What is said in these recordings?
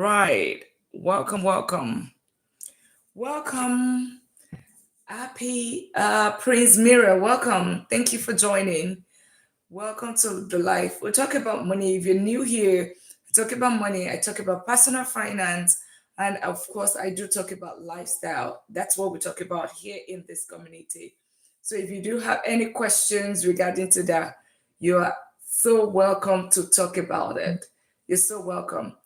right. Welcome. Happy Prince Mira. Welcome. Thank you for joining. Welcome to the life. We'll talk about money. If you're new here, I talk about money. I talk about personal finance. And of course, I do talk about lifestyle. That's what we talk about here in this community. So if you do have any questions regarding to that, you are so welcome to talk about it. You're so welcome.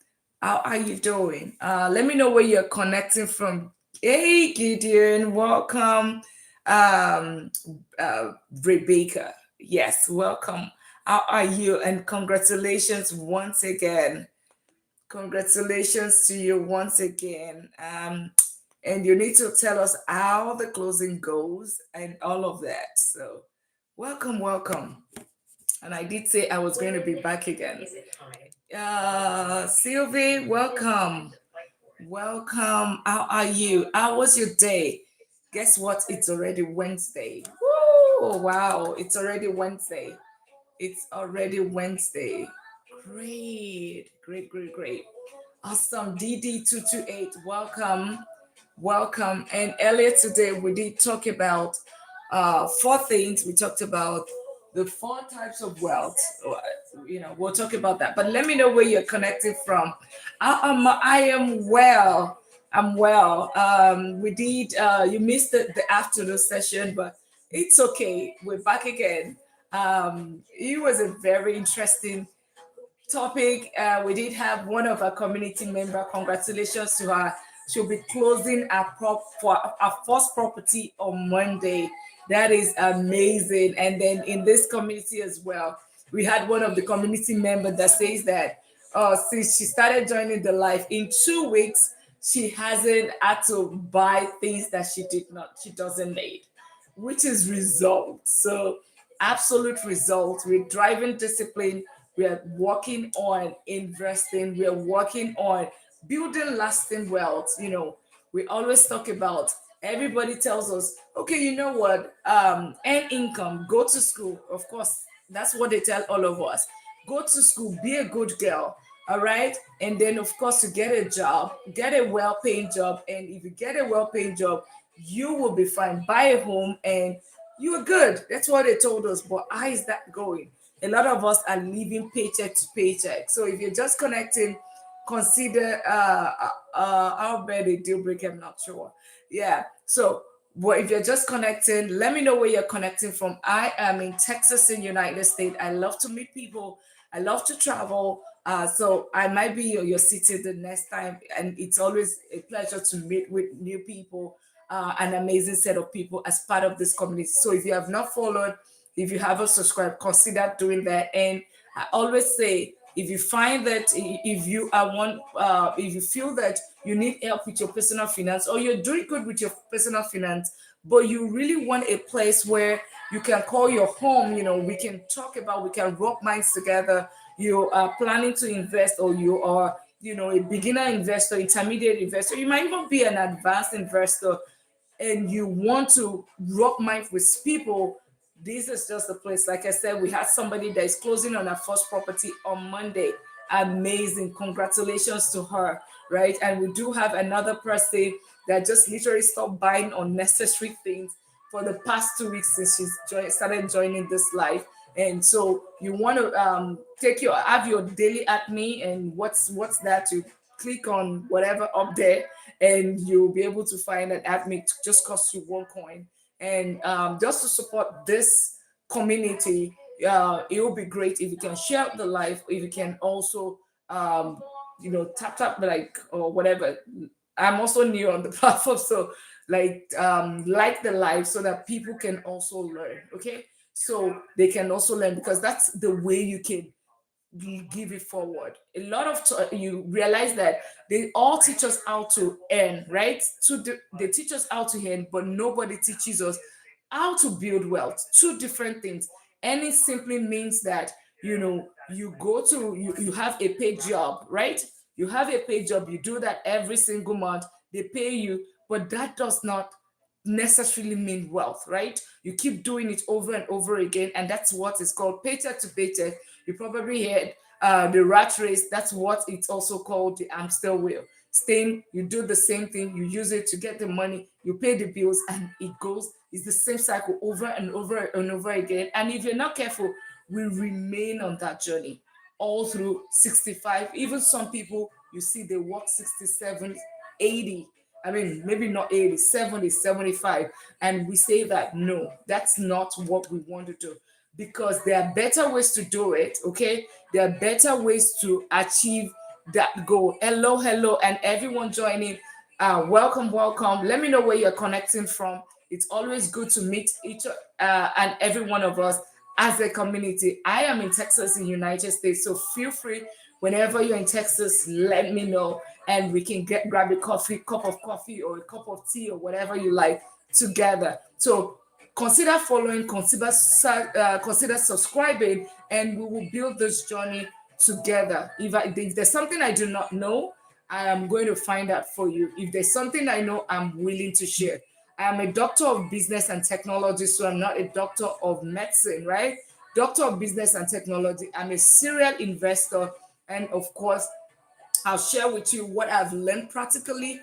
How are you doing? Let me know where you're connecting from. Hey, Gideon, welcome. Um, uh, Rebecca, yes, welcome. How are you? And congratulations once again. Congratulations to you once again. And you need to tell us how the closing goes and all of that. So, welcome. And I did say I was going to be back again. Sylvie, welcome. Welcome. How are you? How was your day? Guess what? It's already Wednesday. Woo! Wow, it's already Wednesday. It's already Wednesday. Great. Awesome. DD228, welcome. Welcome. And earlier today, we did talk about four things. We talked about the four types of wealth. We'll talk about that. But let me know where you're connected from. I am well. I'm well. We did, you missed the afternoon session, but it's okay. We're back again. It was a very interesting topic. We did have one of our community member. Congratulations to her. She'll be closing for our first property on Monday. That is amazing. And then in this community as well, we had one of the community members that says that since she started joining the life in 2 weeks, she hasn't had to buy things that she doesn't need, which is results. So absolute results. We're driving discipline. We are working on investing. We are working on building lasting wealth. We always talk about, everybody tells us, okay, you know what? Earn income, go to school. Of course, that's what they tell all of us. Go to school, be a good girl. All right. And then, of course, to get a job, get a well paying job. And if you get a well paying job, you will be fine. Buy a home and you're good. That's what they told us. But how is that going? A lot of us are living paycheck to paycheck. So if you're just connecting, consider I'll bet a deal breaker. I'm not sure. Yeah. So, but if you're just connecting, let me know where you're connecting from. I am in Texas, in United States. I love to meet people. I love to travel. So I might be your city the next time, and it's always a pleasure to meet with new people, an amazing set of people as part of this community. So if you have not followed, if you haven't subscribed, consider doing that. And I always say, if you find that if you are one, if you feel that you need help with your personal finance, or you're doing good with your personal finance, but you really want a place where you can call your home, we can talk about, we can rub minds together. You are planning to invest, or you are, a beginner investor, intermediate investor. You might even be an advanced investor, and you want to rub minds with people. This is just the place. Like I said, we had somebody that is closing on her first property on Monday. Amazing. Congratulations to her. Right. And we do have another person that just literally stopped buying unnecessary things for the past 2 weeks since started joining this life. And so you want to have your daily admin, and what's that? You click on whatever up there, and you'll be able to find an admin. Just cost you 1 coin. And just to support this community, it will be great if you can share the live, if you can also tap like or whatever. I'm also new on the platform, so like the live so that people can also learn. Okay, so they can also learn, because that's the way you can give it forward. A lot of you realize that they all teach us how to earn, right? They teach us how to earn, but nobody teaches us how to build wealth. Two different things. Earning simply means that you go to you have a paid job, right? You have a paid job. You do that every single month. They pay you, but that does not necessarily mean wealth, right? You keep doing it over and over again, and that's what is called paycheck to paycheck. You probably heard the rat race. That's what it's also called, the hamster wheel. Staying, you do the same thing, you use it to get the money, you pay the bills, and it goes. It's the same cycle over and over and over again. And if you're not careful, we remain on that journey all through 65. Even some people, you see, they work 67, 80. I mean, maybe not 80, 70, 75. And we say that no, that's not what we want to do, because there are better ways to do it. Okay, there are better ways to achieve that goal. Hello, hello, and everyone joining. Welcome, welcome. Let me know where you're connecting from. It's always good to meet each and every one of us as a community. I am in Texas, in United States, so feel free whenever you're in Texas, let me know, and we can get grab a cup of coffee, or a cup of tea, or whatever you like together. So consider following, consider subscribing, and we will build this journey together. If there's something I do not know, I am going to find out for you. If there's something I know, I'm willing to share. I am a doctor of business and technology, so I'm not a doctor of medicine, right? Doctor of business and technology. I'm a serial investor, and of course, I'll share with you what I've learned practically,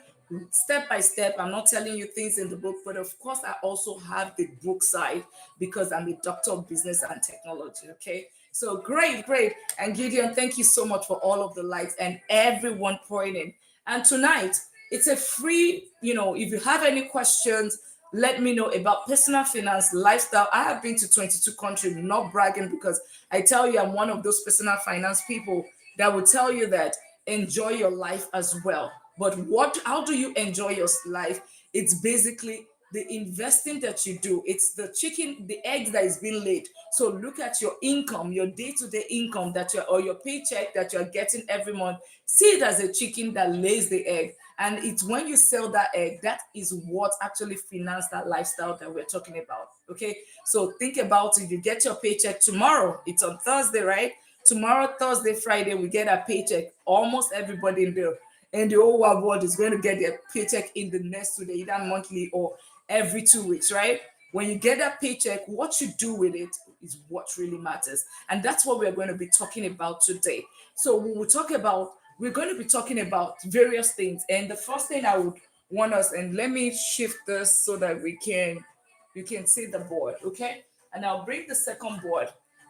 step by step. I'm not telling you things in the book, but of course, I also have the book side, because I'm a doctor of business and technology. Okay. So great, great. And Gideon, thank you so much for all of the likes and everyone pouring in. And tonight, it's a free, if you have any questions, let me know about personal finance, lifestyle. I have been to 22 countries, not bragging, because I tell you, I'm one of those personal finance people that will tell you that enjoy your life as well. But how do you enjoy your life? It's basically the investing that you do. It's the chicken, the eggs that is being laid. So look at your income, your day-to-day income or your paycheck that you're getting every month. See it as a chicken that lays the egg. And it's when you sell that egg, that is what actually finance that lifestyle that we're talking about. Okay. So think about it. You get your paycheck tomorrow. It's on Thursday, right? Tomorrow, Thursday, Friday, we get a paycheck. Almost everybody in the whole wide world is going to get their paycheck in the next 2 days, either monthly or every 2 weeks, right? When you get that paycheck, what you do with it is what really matters. And that's what we're going to be talking about today. So we're going to be talking about various things. And the first thing I would want us, and let me shift this so that you can see the board, okay? And I'll bring the second board.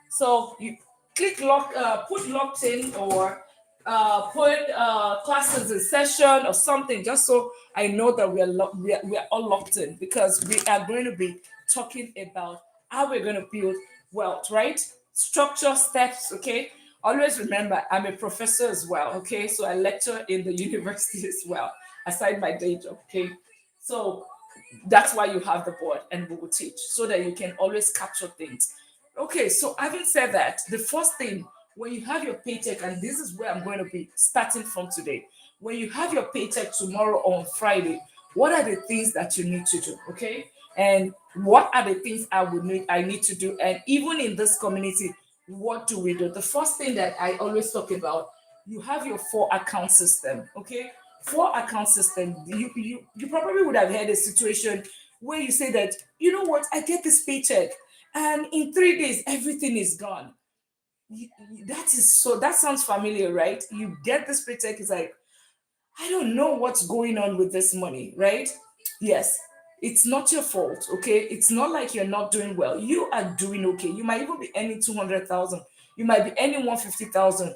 So you put locked in, or put classes in session or something, just so I know that we are all locked in, because we are going to be talking about how we're going to build wealth, right? Structure, steps, okay? Always remember, I'm a professor as well, okay? So I lecture in the university as well, aside my day job, okay? So that's why you have the board, and we will teach so that you can always capture things. Okay, so having said that, the first thing, when you have your paycheck, and this is where I'm going to be starting from today, when you have your paycheck tomorrow or on Friday, what are the things that you need to do? Okay, and what are the things I need to do? And even in this community, what do we do? The first thing that I always talk about, you have your 4 account system. Okay, 4 account system. You probably would have had a situation where you say that, you know what, I get this paycheck, and in 3 days everything is gone. That sounds familiar, right? You get this paycheck, it's like, I don't know what's going on with this money, right? Yes, it's not your fault, okay? It's not like you're not doing well. You are doing okay. You might even be earning 200,000. You might be earning 150,000.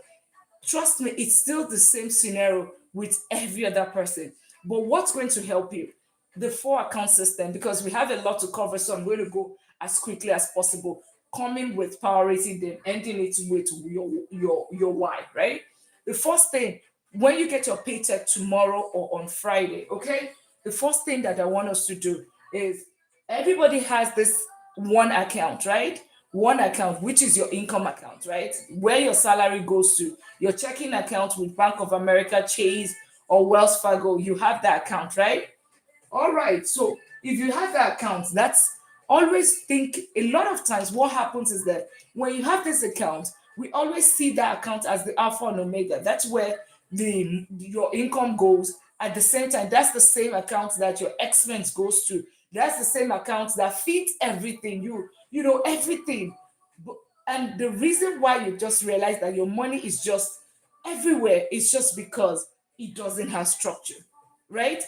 Trust me, it's still the same scenario with every other person. But what's going to help you? The 4 account system, because we have a lot to cover, so I'm going to go as quickly as possible, coming with priority, then ending it with your why, right? The first thing, when you get your paycheck tomorrow or on Friday, okay, the first thing that I want us to do is, everybody has this one account, right? One account, which is your income account, right? Where your salary goes to, your checking account with Bank of America, Chase, or Wells Fargo, you have that account, right? All right. So if you have that account, that's always think, a lot of times what happens is that when you have this account, we always see that account as the alpha and omega. That's where your income goes. At the same time, that's the same account that your expense goes to. That's the same account that feeds everything. You know everything. And the reason why you just realize that your money is just everywhere is just because it doesn't have structure, right?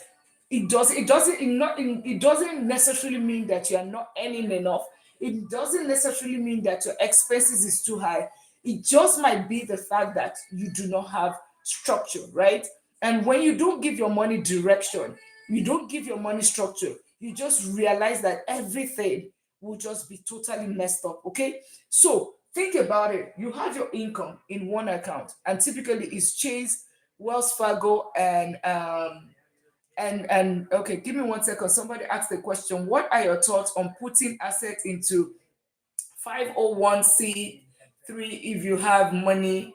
It doesn't necessarily mean that you are not earning enough. It doesn't necessarily mean that your expenses is too high. It just might be the fact that you do not have structure, right? And when you don't give your money direction, you don't give your money structure, you just realize that everything will just be totally messed up. Okay. So think about it. You have your income in one account, and typically it's Chase, Wells Fargo, and okay, give me 1 second. Somebody asked the question: what are your thoughts on putting assets into 501c3 if you have money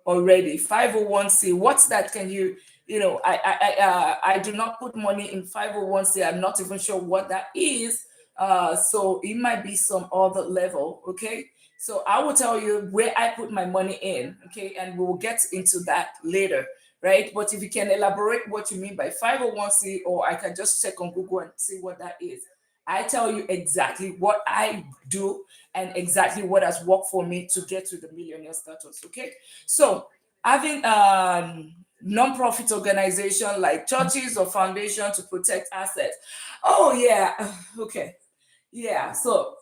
already? 501c, what's that? Can you, I do not put money in 501c. I'm not even sure what that is. So it might be some other level. Okay. So I will tell you where I put my money in. Okay. And we will get into that later. Right. But if you can elaborate what you mean by 501c, or I can just check on Google and see what that is. I tell you exactly what I do and exactly what has worked for me to get to the millionaire status. Okay. So having non-profit organization like churches or foundation to protect assets. Oh yeah. Okay. Yeah. So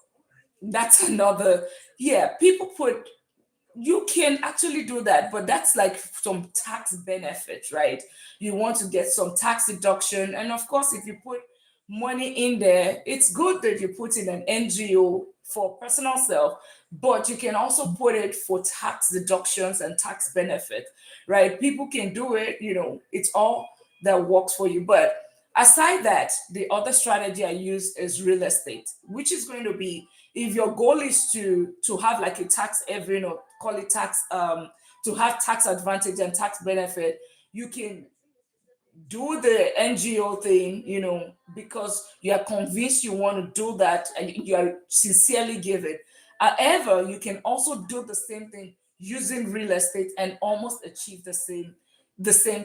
that's another. Yeah. People put, you can actually do that, but that's like some tax benefit, right? You want to get some tax deduction. And of course, if you put money in there, it's good that you put in an NGO for personal self, but you can also put it for tax deductions and tax benefit, right? People can do it, it's all that works for you. But aside that, the other strategy I use is real estate, which is going to be, if your goal is to have like a tax haven, or call it tax, to have tax advantage and tax benefit, you can do the NGO thing, because you are convinced you want to do that and you are sincerely giving. However, you can also do the same thing using real estate and almost achieve the same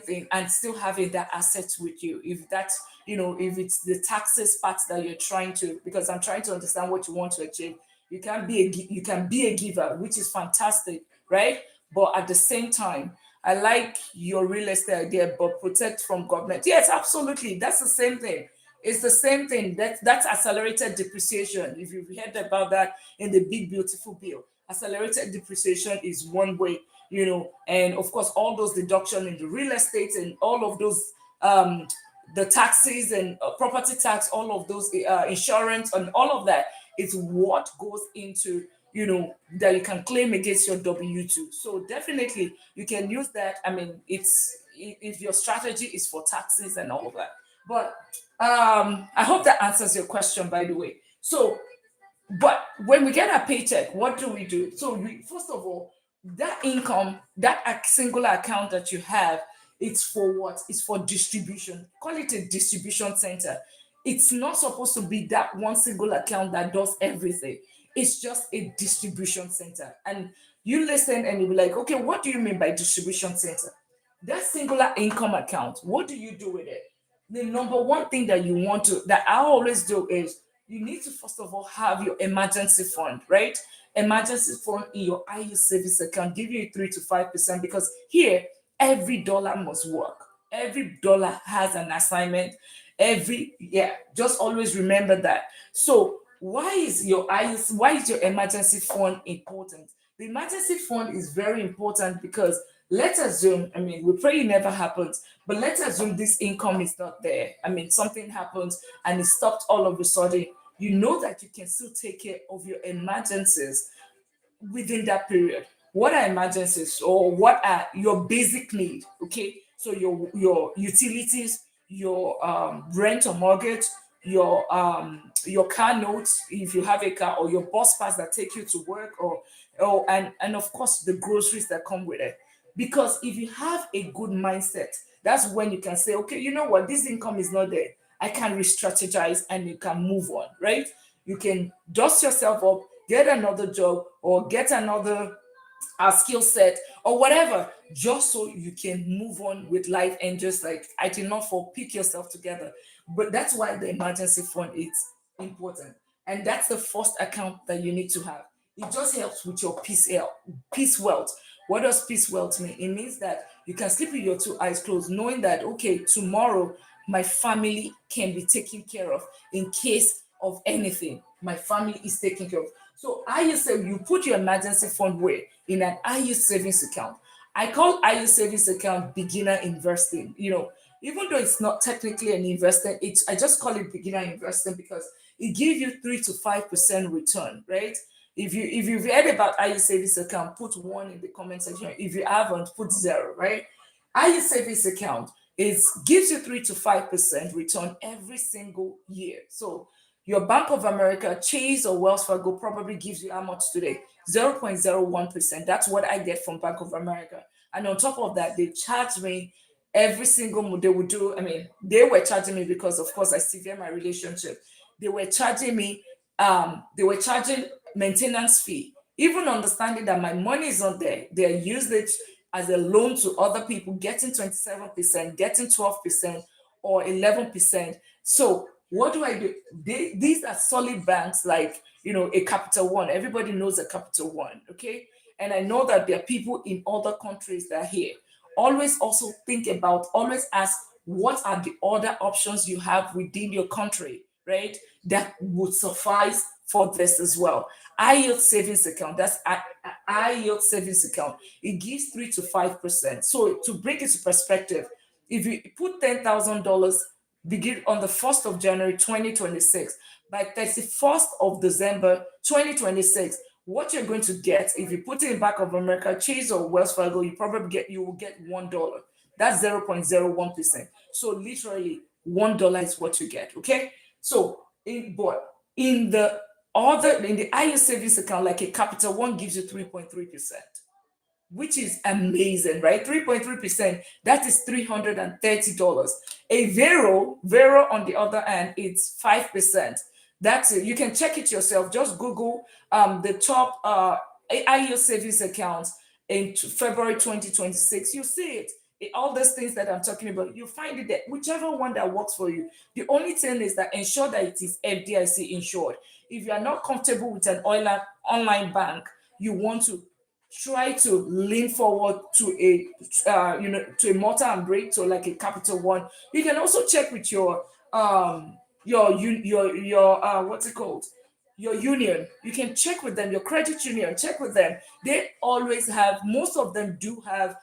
thing, and still having that asset with you. If that's, if it's the taxes part that you're trying to, because I'm trying to understand what you want to achieve. You can be a giver, which is fantastic, right? But at the same time, I like your real estate idea, but protect from government. Yes, absolutely. That's the same thing. It's the same thing. That's accelerated depreciation. If you've heard about that in the big beautiful bill, accelerated depreciation is one way, and of course all those deduction in the real estate and all of those, the taxes and property tax, all of those, insurance and all of that is what goes into, that you can claim against your W2. So definitely you can use that. I mean, if your strategy is for taxes and all of that. But I hope that answers your question, by the way. So, but when we get a paycheck, what do we do? So first of all, that income, that singular account that you have, it's for what? It's for distribution. Call it a distribution center. It's not supposed to be that one single account that does everything. It's just a distribution center. And you listen and you'll be like, okay, what do you mean by distribution center? That singular income account, what do you do with it? The number one thing that I always do is, you need to first of all have your emergency fund, right? Emergency fund in your IU savings account give you 3 to 5%, because here every dollar must work. Every dollar has an assignment. Just always remember that. So why is your emergency fund important? The emergency fund is very important because, let's assume, I mean, we pray it never happens, but let's assume this income is not there. I mean, something happens and it stopped all of a sudden. You know that you can still take care of your emergencies within that period. What are emergencies, or what are your basic needs? Okay, so your utilities, your rent or mortgage, your car notes if you have a car, or your bus pass that take you to work, and of course the groceries that come with it. Because if you have a good mindset, that's when you can say, okay, you know what, this income is not there. I can re-strategize and you can move on, right? You can dust yourself up, get another job, or get another skill set, or whatever, just so you can move on with life and just like, I did not for pick yourself together. But that's why the emergency fund is important. And that's the first account that you need to have. It just helps with your peace wealth. What does peace wealth mean? It means that you can sleep with your two eyes closed, knowing that okay, tomorrow my family can be taken care of in case of anything. My family is taken care of. So I say you put your emergency fund where in an IU savings account. I call IU savings account beginner investing. Even though it's not technically an investment, I just call it beginner investing because it gives you 3 to 5% return, right? If you've heard about IU savings account, put one in the comment section. If you haven't, put zero, right? IU savings account is gives you 3 to 5% return every single year. So your Bank of America, Chase, or Wells Fargo probably gives you how much today? 0.01%. That's what I get from Bank of America. And on top of that, they charge me every single month. They would do, I mean, they were charging me because, of course, I sever my relationship. They were charging maintenance fee, even understanding that my money is not there. They used it as a loan to other people, getting 27%, getting 12%, or 11%. So what do I do? These are solid banks like, a Capital One. Everybody knows a Capital One, okay? And I know that there are people in other countries that are here. Always ask what are the other options you have within your country, right? That would suffice for this as well. High yield savings account. That's high yield savings account. It gives 3 to 5%. So to bring it to perspective, if you put $10,000 begin on the 1st of January 2026, by 31st of December 2026, what you're going to get if you put it in Bank of America, Chase, or Wells Fargo, you will get $1. That's 0.01%. So literally $1 is what you get. Okay. So in the IU savings account, like a Capital One gives you 3.3%, which is amazing, right? 3.3%, that is $330. A Vero on the other hand, it's 5%. That's it. You can check it yourself. Just Google the top IU savings accounts in February 2026. You see it. All those things that I'm talking about, you find it there, whichever one that works for you. The only thing is that ensure that it is FDIC insured. If you are not comfortable with an online bank, you want to try to lean forward to a mortar and brick, to like a Capital One. You can also check with your what's it called, your union. You can check with them, your credit union, check with them. They always have, most of them do have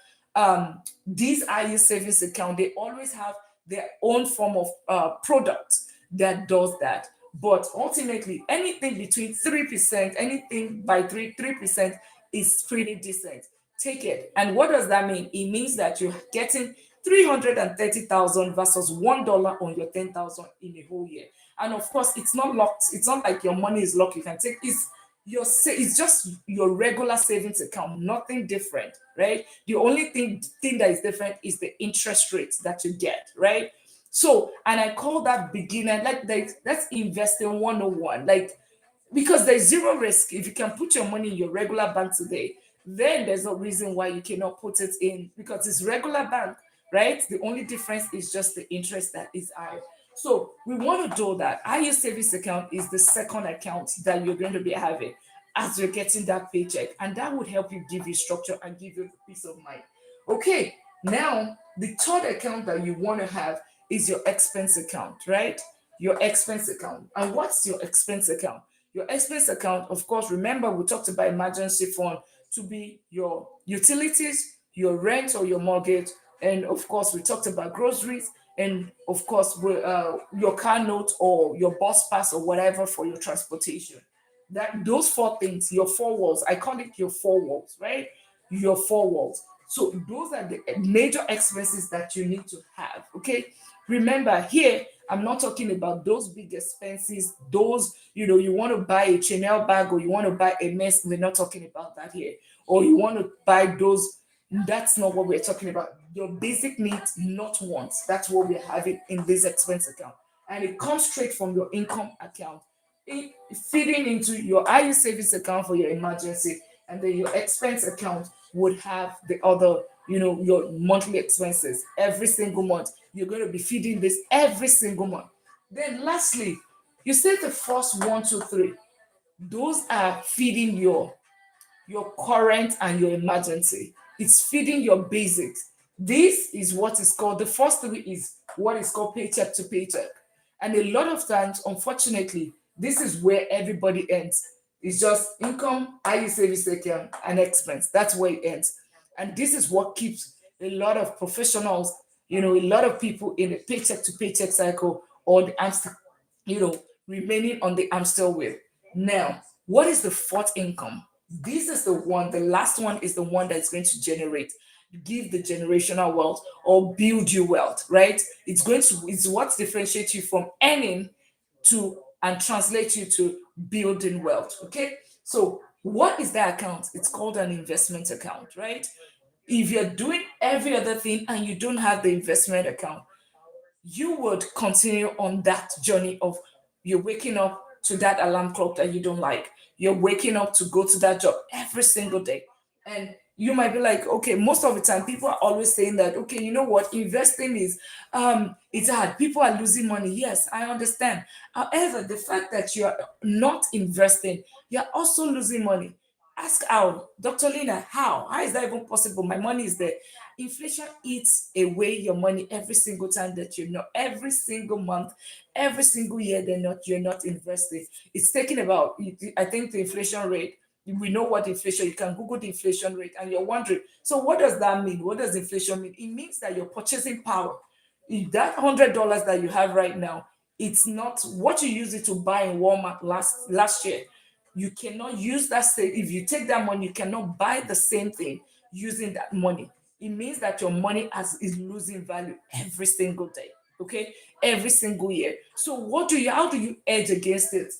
these IU savings account. They always have their own form of product that does that. But ultimately, anything between 3%, anything by 3% is pretty decent. Take it. And what does that mean? It means that you're getting 330,000 versus $1 on your 10,000 in a whole year. And of course, it's not locked. It's not like your money is locked. You can take it's just your regular savings account, nothing different, right? The only thing that is different is the interest rates that you get, right? So, and I call that beginner, like that's investing 101. Like, because there's zero risk. If you can put your money in your regular bank today, then there's no reason why you cannot put it in, because it's regular bank, right? The only difference is just the interest that is higher. So we want to do that. IU savings account is the second account that you're going to be having as you're getting that paycheck, and that would help you, give you structure and give you peace of mind. Okay, now the third account that you want to have is your expense account, right? Your expense account. And what's your expense account? Your expense account, of course, remember we talked about emergency fund to be your utilities, your rent or your mortgage, and of course we talked about groceries, and of course your car note or your bus pass or whatever for your transportation. That those four things, your four walls, I call it your four walls, right? Your four walls. So those are the major expenses that you need to have. Okay. Remember here, I'm not talking about those big expenses, those, you want to buy a Chanel bag or you want to buy a mess. We're not talking about that here. Or you want to buy those. That's not what we're talking about. Your basic needs, not wants. That's what we're having in this expense account. And it comes straight from your income account, feeding into your IU savings account for your emergency, and then your expense account would have the other, your monthly expenses every single month. You're going to be feeding this every single month. Then lastly, you say the first one, two, three. Those are feeding your current and your emergency. It's feeding your basics. This is what is called, the first three is what is called paycheck to paycheck. And a lot of times, unfortunately, this is where everybody ends. It's just income, IU service account, and expense. That's where it ends. And this is what keeps a lot of professionals, a lot of people in a paycheck to paycheck cycle, or the hamster, remaining on the hamster wheel. Now, what is the fourth income? This is the one, the last one is the one that's going to give the generational wealth or build you wealth, right? It's what differentiates you from earning to and translate you to building wealth. Okay. So what is that account? It's called an investment account, right? If you're doing every other thing and you don't have the investment account, you would continue on that journey of you're waking up to that alarm clock that you don't like. You're waking up to go to that job every single day. And you might be like, okay, most of the time people are always saying that, okay, you know what, investing is it's hard. People are losing money. Yes, I understand. However, the fact that you're not investing, you're also losing money. Ask how, Dr. Lina, how? How is that even possible? My money is there. Inflation eats away your money every single time that you're not, every single month, every single year you're not investing. It's taking about, I think the inflation rate, we know what inflation, you can Google the inflation rate and you're wondering, so what does that mean? What does inflation mean? It means that your purchasing power, if that $100 that you have right now, it's not what you use it to buy in Walmart last year. You cannot use that same, if you take that money, you cannot buy the same thing using that money. It means that your money is losing value every single day. Okay, every single year. So how do you edge against it?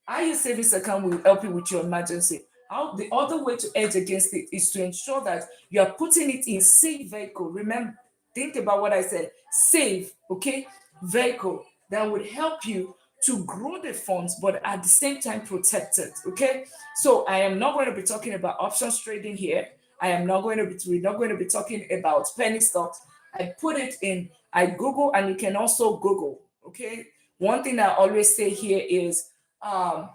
Your savings account will help you with your emergency. How the other way to edge against it is to ensure that you are putting it in safe vehicle. Remember, think about what I said. Safe, okay, vehicle that would help you to grow the funds, but at the same time protect it. Okay. So I am not going to be talking about options trading here. We're not going to be talking about penny stocks. I put it in, I Google, and you can also Google. Okay. One thing I always say here is um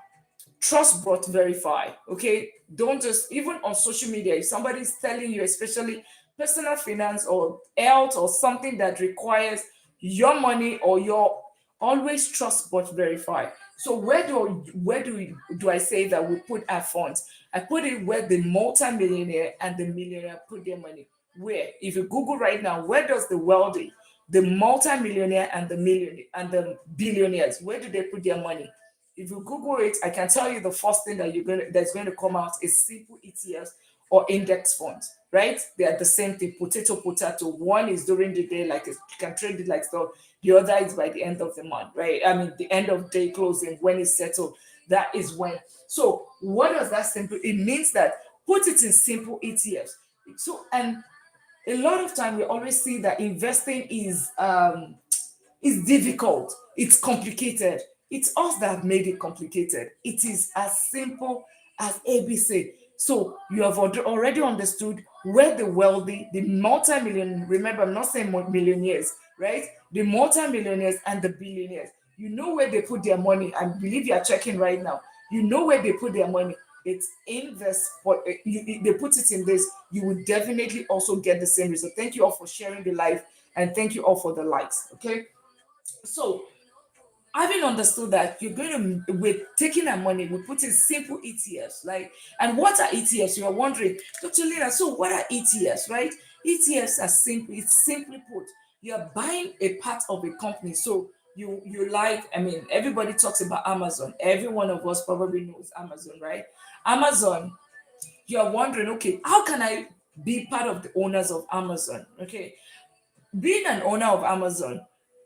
trust but verify. Okay, don't just, even on social media, if somebody's telling you, especially personal finance or health or something that requires your money or your, always trust but verify. So where do I say that we put our funds? I put it where the multimillionaire and the millionaire put their money. Where, if you Google right now, where does the wealthy, the multimillionaire and the millionaire and the billionaires, where do they put their money? If you Google it, I can tell you the first thing that's going to come out is simple ETFs or index funds, right? They are the same thing, potato. One is during the day, like you can trade it like stock. The other is by the end of the month, right? I mean, the end of day closing, when it's settled, that is when. So what does that simple? It means that put it in simple ETFs. So, and a lot of time we always see that investing is difficult. It's complicated. It's us that have made it complicated. It is as simple as ABC. So you have already understood where the wealthy, the multi-million, remember, I'm not saying millionaires, right? The multi-millionaires and the billionaires. You know where they put their money. I believe you are checking right now. You know where they put their money. It's invest, but they put it in this. You will definitely also get the same result. Thank you all for sharing the live, and thank you all for the likes. Okay, so having understood that you're going to, with taking our money, we put in simple ETFs. Like, and what are ETFs? You are wondering, Dr. Lina, so what are ETFs, right? ETFs are simple, it's simply put, you're buying a part of a company. So you like, I mean, everybody talks about Amazon. Every one of us probably knows Amazon, right? Amazon, you're wondering, okay, how can I be part of the owners of Amazon? Okay, being an owner of Amazon,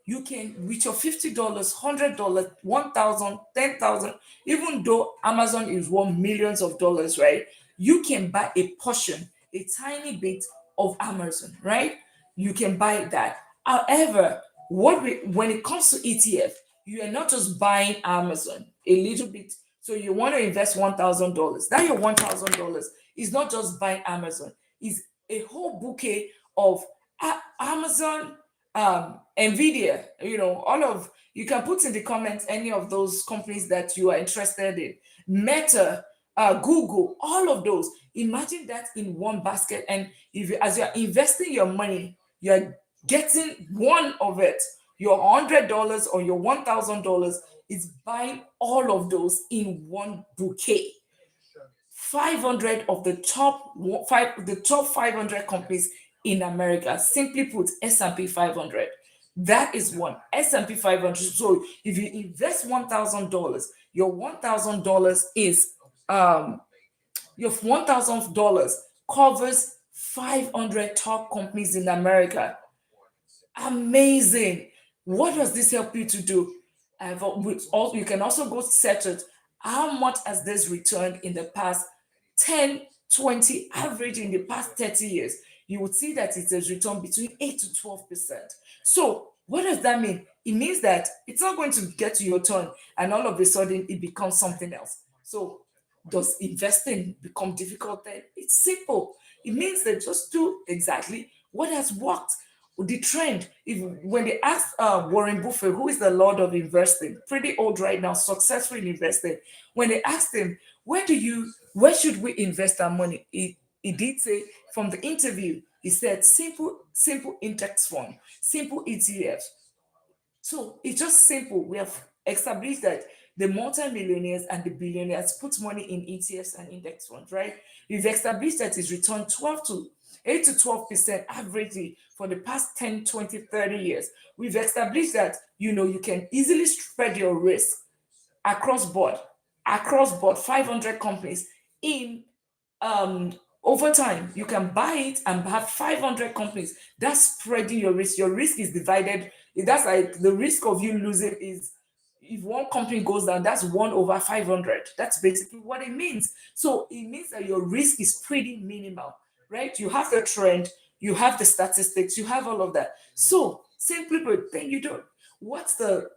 you can, with your $50, $100, 1,000, 10,000, even though Amazon is worth millions of dollars, right? You can buy a portion, a tiny bit of Amazon, right? You can buy that. However, when it comes to ETF, you are not just buying Amazon a little bit. So you want to invest $1,000. That your $1,000 is not just buying Amazon, is a whole bouquet of Amazon, Nvidia, all of you can put in the comments any of those companies that you are interested in. Meta, Google, all of those. Imagine that in one basket, and if you, as you're investing your money, you're getting one of it. Your $100 or your $1,000 is buying all of those in one bouquet. 500 of the top 500 companies in America. Simply put, S&P 500. That is one. S&P 500. So if you invest $1,000, your $1,000 is your $1,000 covers 500 top companies in America. Amazing. What does this help you to do? You can also go set it. How much has this returned in the past 10, 20, average in the past 30 years? You would see that it has returned between 8 to 12%. So, what does that mean? It means that it's not going to get to your turn and all of a sudden it becomes something else. So, does investing become difficult then? It's simple. It means that just do exactly what has worked. The trend, if when they asked Warren Buffett, who is the lord of investing, pretty old right now, successful in investing, when they asked him, where should we invest our money? He did say from the interview, he said simple index fund, simple ETFs. So it's just simple. We have established that the multimillionaires and the billionaires put money in ETFs and index funds, right? We've established that it's returned 12 to 8 to 12% averagely for the past 10, 20, 30 years. We've established that you can easily spread your risk across board, 500 companies in over time. You can buy it and have 500 companies. That's spreading your risk. Your risk is divided. That's like the risk of you losing is, if one company goes down, that's 1/500. That's basically what it means. So it means that your risk is pretty minimal, right? You have the trend, you have the statistics, you have all of that. So simply put, then you don't. What's the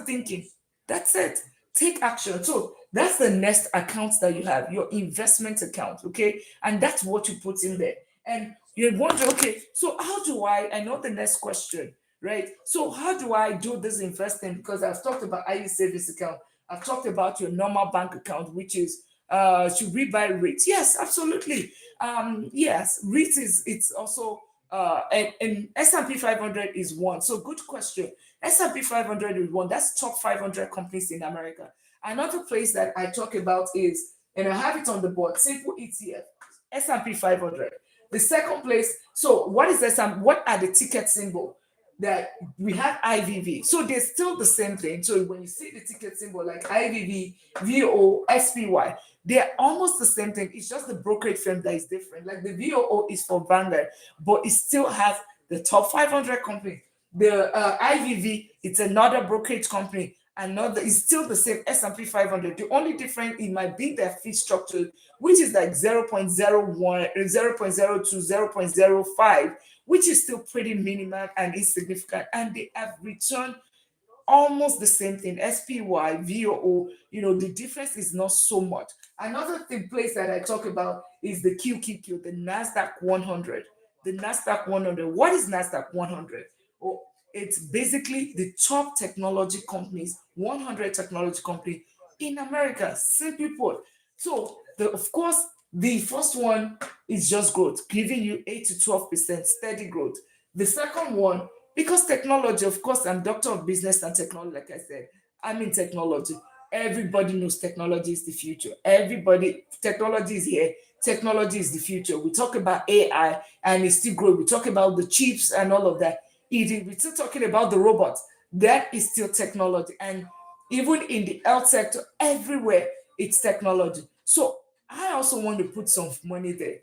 thinking? That's it. Take action. So that's the next account that you have, your investment account, okay? And that's what you put in there. And you wonder, okay, so how do I know the next question, right? So how do I do this investing? Because I've talked about IE savings account. I've talked about your normal bank account, which is should we buy REIT? Yes, absolutely. Yes, REIT is it's also and S&P 500 is one. So good question. S&P 500 is one. That's top 500 companies in America. Another place that I talk about is, and I have it on the board, simple ETF, S&P 500. The second place, so what is S&P? What are the ticket symbol? That we have IVV. So they're still the same thing. So when you see the ticket symbol like IVV, VO, SPY, they're almost the same thing. It's just the brokerage firm that is different. Like the VOO is for Vanguard, but it still has the top 500 companies. The IVV, it's another brokerage company. Another is still the same S&P 500. The only difference it might be their fee structure, which is like 0.01, 0.02, 0.05, which is still pretty minimal and insignificant. And they have returned almost the same thing. SPY, VOO, the difference is not so much. Another thing place that I talk about is the QQQ, the NASDAQ 100. The NASDAQ 100. What is NASDAQ 100? Oh, it's basically the top technology companies, 100 technology company in America, simply put. So, of course, the first one is just growth, giving you 8 to 12% steady growth. The second one, because technology, of course, I'm doctor of business and technology, like I said, I'm in technology. Everybody knows technology is the future. Technology is here. Technology is the future. We talk about AI and it's still growing. We talk about the chips and all of that. We're still talking about the robots. That is still technology. And even in the health sector, everywhere, it's technology. So I also want to put some money there.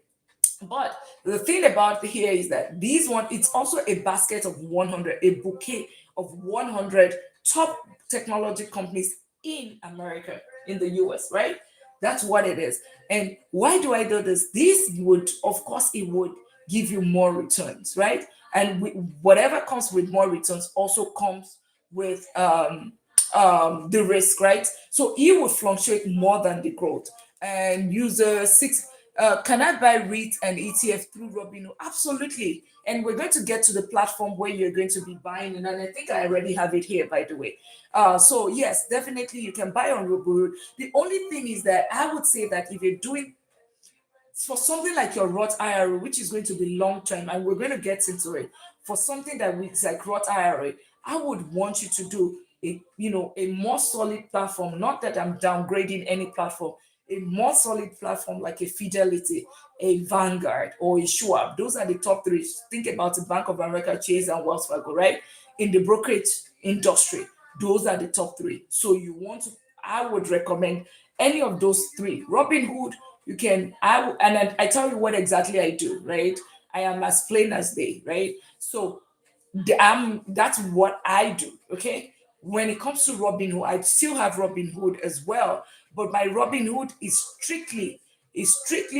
But the thing about here is that these one, it's also a basket of 100, a bouquet of 100 top technology companies in America, in the US, right? That's what it is. And why do I do this? This would, of course, it would give you more returns, right? And whatever comes with more returns also comes with the risk, right? So it will fluctuate more than the growth. And user six Can I buy REIT and ETF through Robinhood? Absolutely. And we're going to get to the platform where you're going to be buying, and I think I already have it here, by the way. So yes, definitely you can buy on Robinhood. The only thing is that I would say that if you're doing for something like your Roth IRA, which is going to be long term, and we're going to get into it, for something that is like Roth IRA, I would want you to do a more solid platform. Not that I'm downgrading any platform, a more solid platform like a Fidelity, a Vanguard, or a Schwab. Those are the top three. Think about the Bank of America, Chase, and Wells Fargo, right? In the brokerage industry, those are the top three. So you want to, I would recommend any of those three. Robinhood, you can, I tell you what exactly I do, right? I am as plain as day, right? So that's what I do. Okay. When it comes to Robinhood, I still have Robinhood as well, but my Robinhood is strictly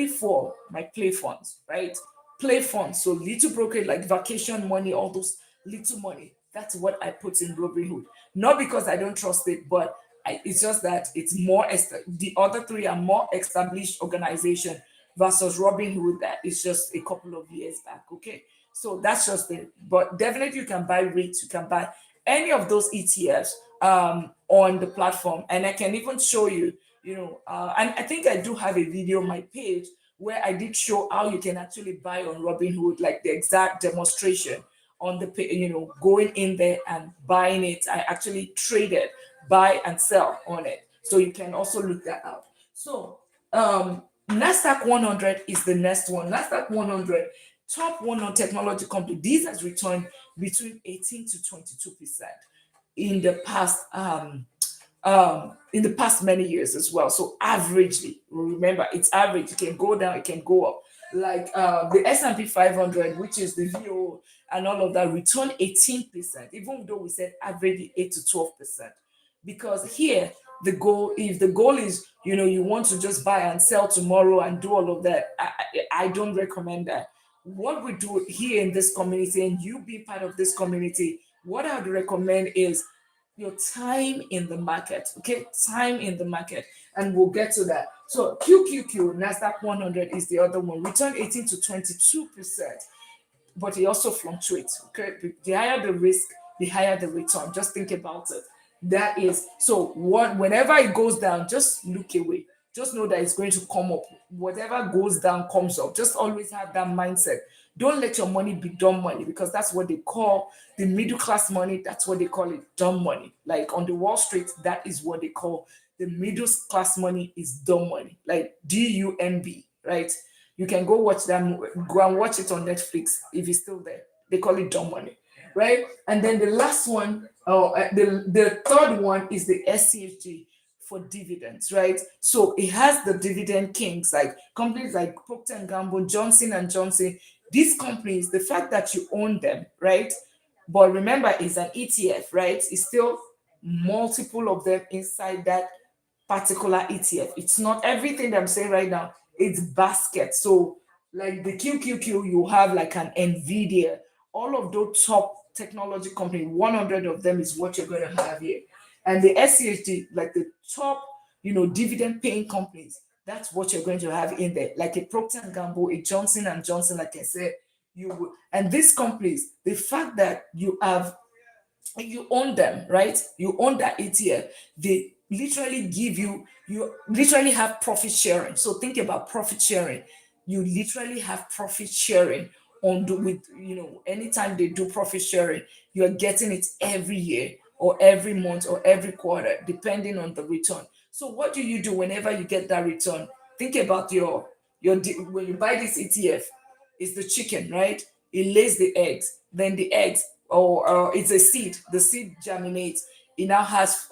for my play funds, right? Play funds. So little brokerage like vacation money, all those little money. That's what I put in Robinhood. Not because I don't trust it, but it's just that it's more. The other three are more established organization versus Robinhood that is just a couple of years back. Okay, so that's just it. But definitely, you can buy REITs, you can buy any of those ETFs on the platform, and I can even show you. And I think I do have a video on my page where I did show how you can actually buy on Robinhood, like the exact demonstration on the going in there and buying it. I actually traded, buy and sell on it, so you can also look that up. So Nasdaq 100 is the next one. Nasdaq 100, top 100 technology company. These has returned between 18 to 22% in the past many years as well. So averagely, remember it's average. It can go down, it can go up. Like the S&P 500, which is the VO and all of that, return 18%, even though we said average 8 to 12%. Because here the goal, if the goal is you want to just buy and sell tomorrow and do all of that, I don't recommend that. What we do here in this community, and you be part of this community, what I would recommend is your time in the market. Okay, time in the market, and we'll get to that. So QQQ, Nasdaq 100, is the other one. Return 18 to 22%, but it also fluctuates. Okay, the higher the risk, the higher the return. Just think about it. That is so. Whenever it goes down, just look away. Just know that it's going to come up. Whatever goes down comes up. Just always have that mindset. Don't let your money be dumb money, because that's what they call the middle class money. That's what they call it, dumb money. Like on the Wall Street, that is what they call the middle class money, is dumb money, like DUMB, right? You can go watch that. Go and watch it on Netflix if it's still there. They call it dumb money, right? And then the last one, the third one is the SCHG for dividends, right? So it has the dividend kings, like companies like Procter and Gamble, Johnson and Johnson. These companies, the fact that you own them, right? But remember, it's an ETF, right? It's still multiple of them inside that particular ETF. It's not everything that I'm saying right now. It's basket. So like the QQQ, you have like an Nvidia, all of those top technology company, 100 of them is what you're going to have here. And the SCHD, like the top, dividend paying companies, that's what you're going to have in there. Like a Procter and Gamble, a Johnson and Johnson, like I said, you will. And these companies, the fact that you own them, right? You own that ETF. They literally give you literally have profit sharing. So think about profit sharing. You literally have profit sharing anytime they do profit sharing, you're getting it every year or every month or every quarter, depending on the return. So what do you do whenever you get that return? Think about when you buy this ETF, it's the chicken, right? It lays the eggs. Then the eggs, or it's a seed. The seed germinates. It now has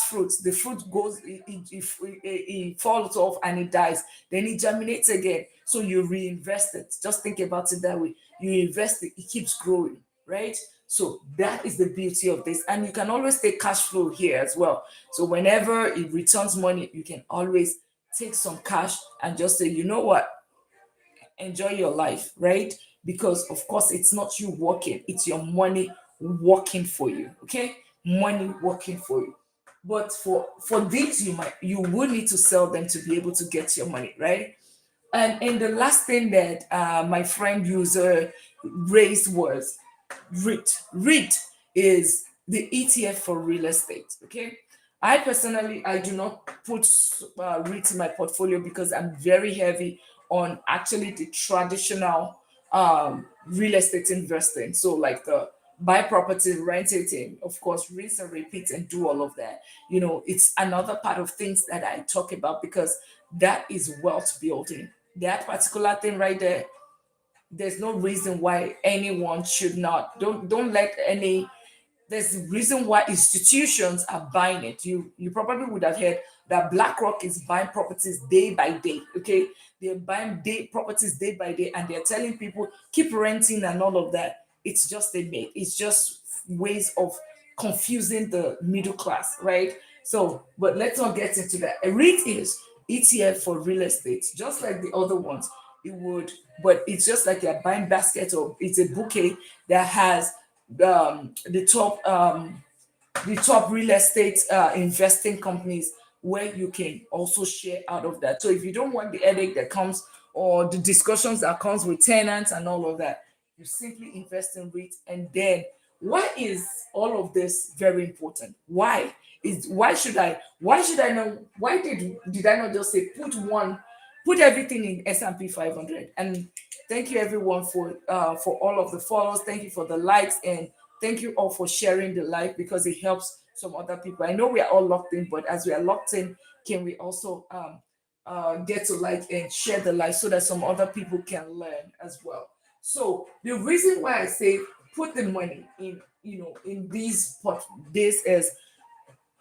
fruits. The fruit goes, it falls off and it dies. Then it germinates again. So you reinvest it. Just think about it that way. You invest it, it keeps growing, right? So that is the beauty of this. And you can always take cash flow here as well. So whenever it returns money, you can always take some cash and just say, you know what, enjoy your life, right? Because of course it's not you working, it's your money working for you. Okay, money working for you. But for these, you would need to sell them to be able to get your money, right? And the last thing that my friend user raised was REIT. REIT is the ETF for real estate. Okay. I personally, I do not put REIT in my portfolio because I'm very heavy on actually the traditional real estate investing. So like the buy property, rent it in, of course, rinse and repeat and do all of that. It's another part of things that I talk about because that is wealth building. That particular thing right there, there's no reason why anyone should not. Don't let any there's a reason why institutions are buying it. You probably would have heard that BlackRock is buying properties day by day. Okay, they're buying properties day by day, and they're telling people keep renting and all of that. It's just a myth. It's just ways of confusing the middle class, right? So, but let's not get into that. A REIT is ETF for real estate, just like the other ones. It would, but it's just like you're buying basket or it's a bouquet that has the top real estate investing companies where you can also share out of that. So if you don't want the headache that comes or the discussions that comes with tenants and all of that, you simply invest in REIT. And then why is all of this very important? Why should I know? Why did I not just say put everything in S&P 500? And thank you everyone for all of the follows. Thank you for the likes, and thank you all for sharing the live because it helps some other people. I know we are all locked in, but as we are locked in, can we also get to like and share the live so that some other people can learn as well? So the reason why I say put the money in these this is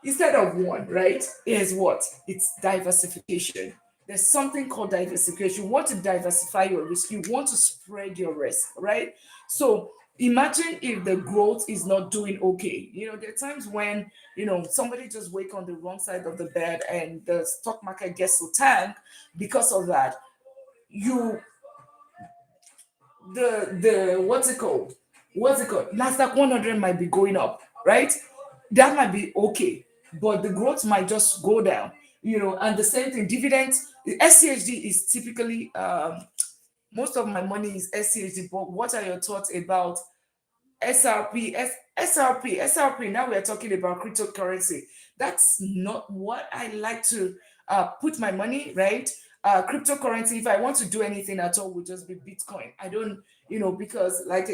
instead of one, right? Is what? It's diversification. There's something called diversification. You want to diversify your risk, you want to spread your risk, right? So imagine if the growth is not doing okay. There are times when, somebody just wake on the wrong side of the bed and the stock market gets to tank because of that. You the what's it called Nasdaq 100 might be going up, right? That might be okay, but the growth might just go down. And the same thing, dividends. The SCHD is typically most of my money is SCHD, but what are your thoughts about SRP, SRP? Now we are talking about cryptocurrency. That's not what I like to put my money, right? Cryptocurrency, if I want to do anything at all, would just be Bitcoin. I don't, because like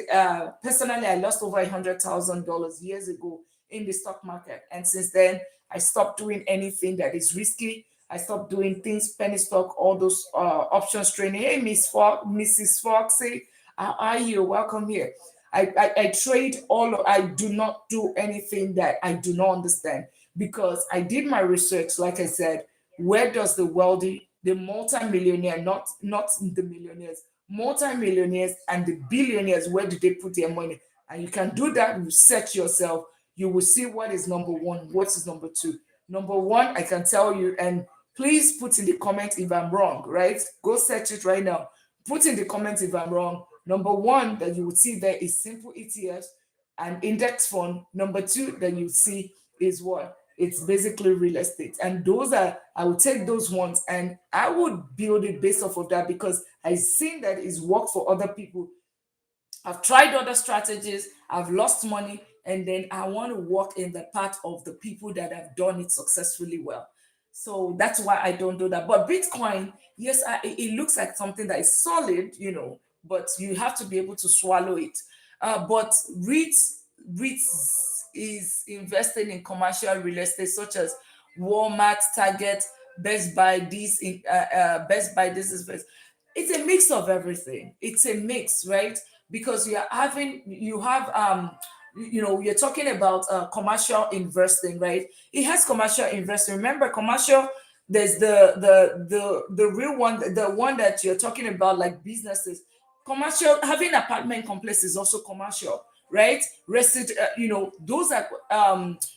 personally, I lost over $100,000 years ago in the stock market. And since then, I stopped doing anything that is risky. I stopped doing things, penny stock, all those options training. Hey, Mrs. Foxy, how are you? Welcome here. I trade I do not do anything that I do not understand because I did my research. Like I said, where does the wealthy, the multimillionaire, not the millionaires, multimillionaires and the billionaires, where do they put their money? And you can do that research yourself. You will see what is number one, what is number two. Number one, I can tell you, and please put in the comment if I'm wrong, right? Go search it right now. Put in the comments if I'm wrong. Number one that you would see there is simple ETFs and index fund. Number two that you see is what? It's basically real estate. And I would take those ones and I would build it based off of that because I've seen that it's worked for other people. I've tried other strategies, I've lost money, and then I want to walk in the path of the people that have done it successfully well. So that's why I don't do that. But Bitcoin, yes, it looks like something that is solid, but you have to be able to swallow it. But REITs is investing in commercial real estate such as Walmart, Target, Best Buy. Best Buy. This is best. It's a mix of everything. It's a mix, right? Because you're talking about commercial investing, right? It has commercial investing. Remember, commercial. There's the real one, the one that you're talking about, like businesses. Commercial, having apartment complex is also commercial, right? Those are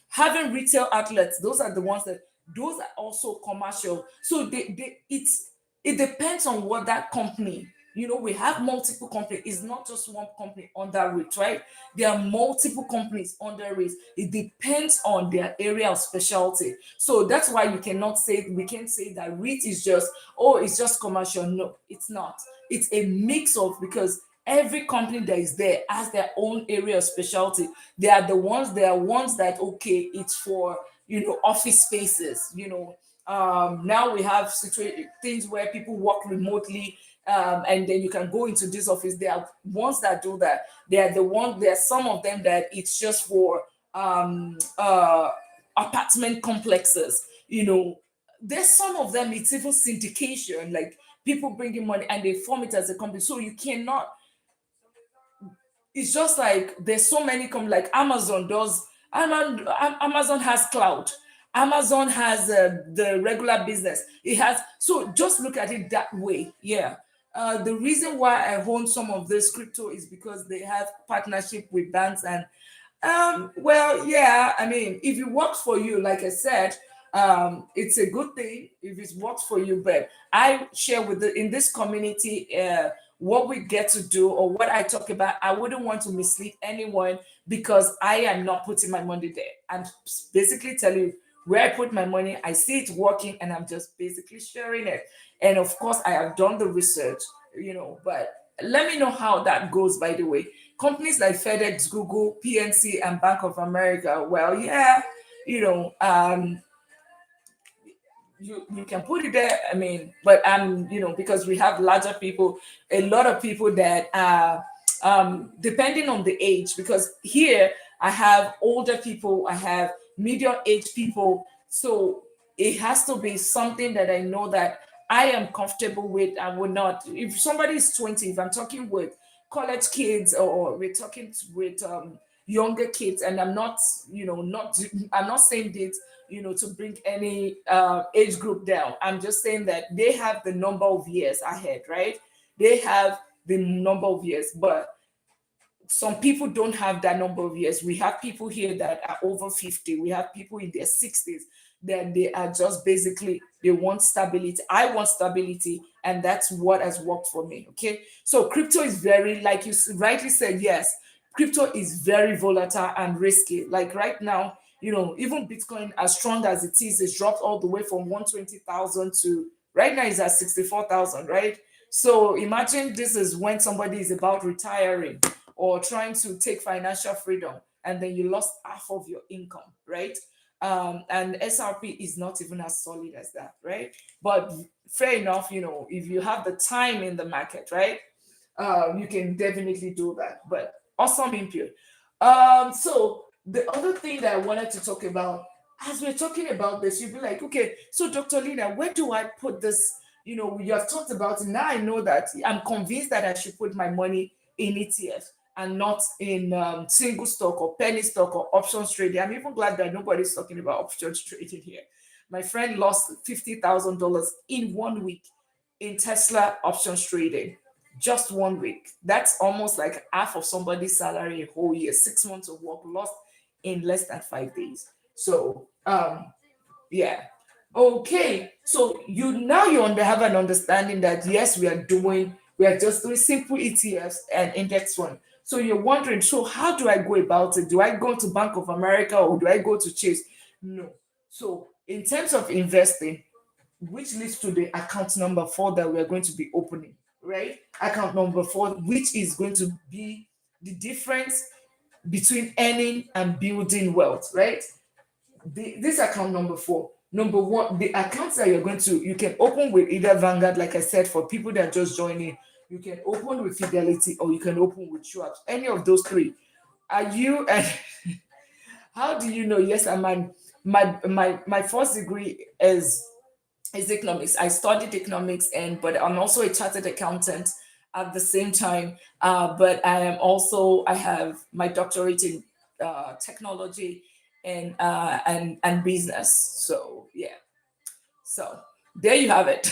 having retail outlets. Those are the ones that those are also commercial. So it depends on what that company we have multiple companies. It's not just one company under it, right? There are multiple companies under it. It depends on their area of specialty. So that's why we can't say that REIT is just, oh, it's just commercial. No, it's not. It's a mix of, because every company that is there has their own area of specialty. There are ones that, okay, it's for, office spaces. Now we have things where people work remotely, and then you can go into this office. There are ones that do that. There are some of them that it's just for apartment complexes. There's some of them, it's even syndication, like people bringing money and they form it as a company. So you cannot, it's just like there's so many like Amazon does. Amazon has cloud. Amazon has the regular business. It has, so just look at it that way. Yeah. The reason why I own some of this crypto is because they have partnership with banks. And well, yeah, I mean, if it works for you, like I said, it's a good thing if it works for you. But I share in this community what we get to do or what I talk about. I wouldn't want to mislead anyone because I am not putting my money there. I'm basically telling you where I put my money. I see it working, and I'm just basically sharing it. And of course, I have done the research, but let me know how that goes, by the way. Companies like FedEx, Google, PNC, and Bank of America, well, yeah, you know, um, you can put it there. I mean, but because we have larger people, a lot of people that are depending on the age, because here I have older people, I have medium age people. So it has to be something that I know that I am comfortable with. I would not, if somebody is 20, if I'm talking with college kids, or we're talking with younger kids, and I'm not, I'm not saying this, to bring any age group down. I'm just saying that they have the number of years ahead, right? They have the number of years, but some people don't have that number of years. We have people here that are over 50. We have people in their 60s that they are just basically, they want stability. I want stability, and that's what has worked for me. Okay. So crypto is very, like you rightly said, yes, crypto is very volatile and risky. Like right now, even Bitcoin, as strong as it is, it's dropped all the way from 120,000 to right now is at 64,000, right? So imagine this is when somebody is about retiring or trying to take financial freedom, and then you lost half of your income, right? And SRP is not even as solid as that, right? But fair enough, if you have the time in the market, right? You can definitely do that. But awesome input. So the other thing that I wanted to talk about, as we're talking about this, you'll be like, okay, so Dr. Lina, where do I put this? You have talked about it. Now I know that I'm convinced that I should put my money in ETF and not in single stock or penny stock or options trading. I'm even glad that nobody's talking about options trading here. My friend lost $50,000 in 1 week in Tesla options trading. Just 1 week. That's almost like half of somebody's salary a whole year. 6 months of work lost in less than 5 days. So yeah. Okay. So have an understanding that yes, we are just doing simple ETFs and index fund. So you're wondering, so how do I go about it? Do I go to Bank of America or do I go to Chase? No. So in terms of investing, which leads to the account number 4 that we're going to be opening, right? Account number 4, which is going to be the difference between earning and building wealth, right? This account number 4, number 1, the accounts that you can open with either Vanguard, like I said, for people that are just joining, you can open with Fidelity or you can open with Schwab. Any of those three. Are you? How do you know? Yes, I'm my first degree is economics. I studied economics, but I'm also a chartered accountant at the same time. But I have my doctorate in technology and business. So yeah. So there you have it.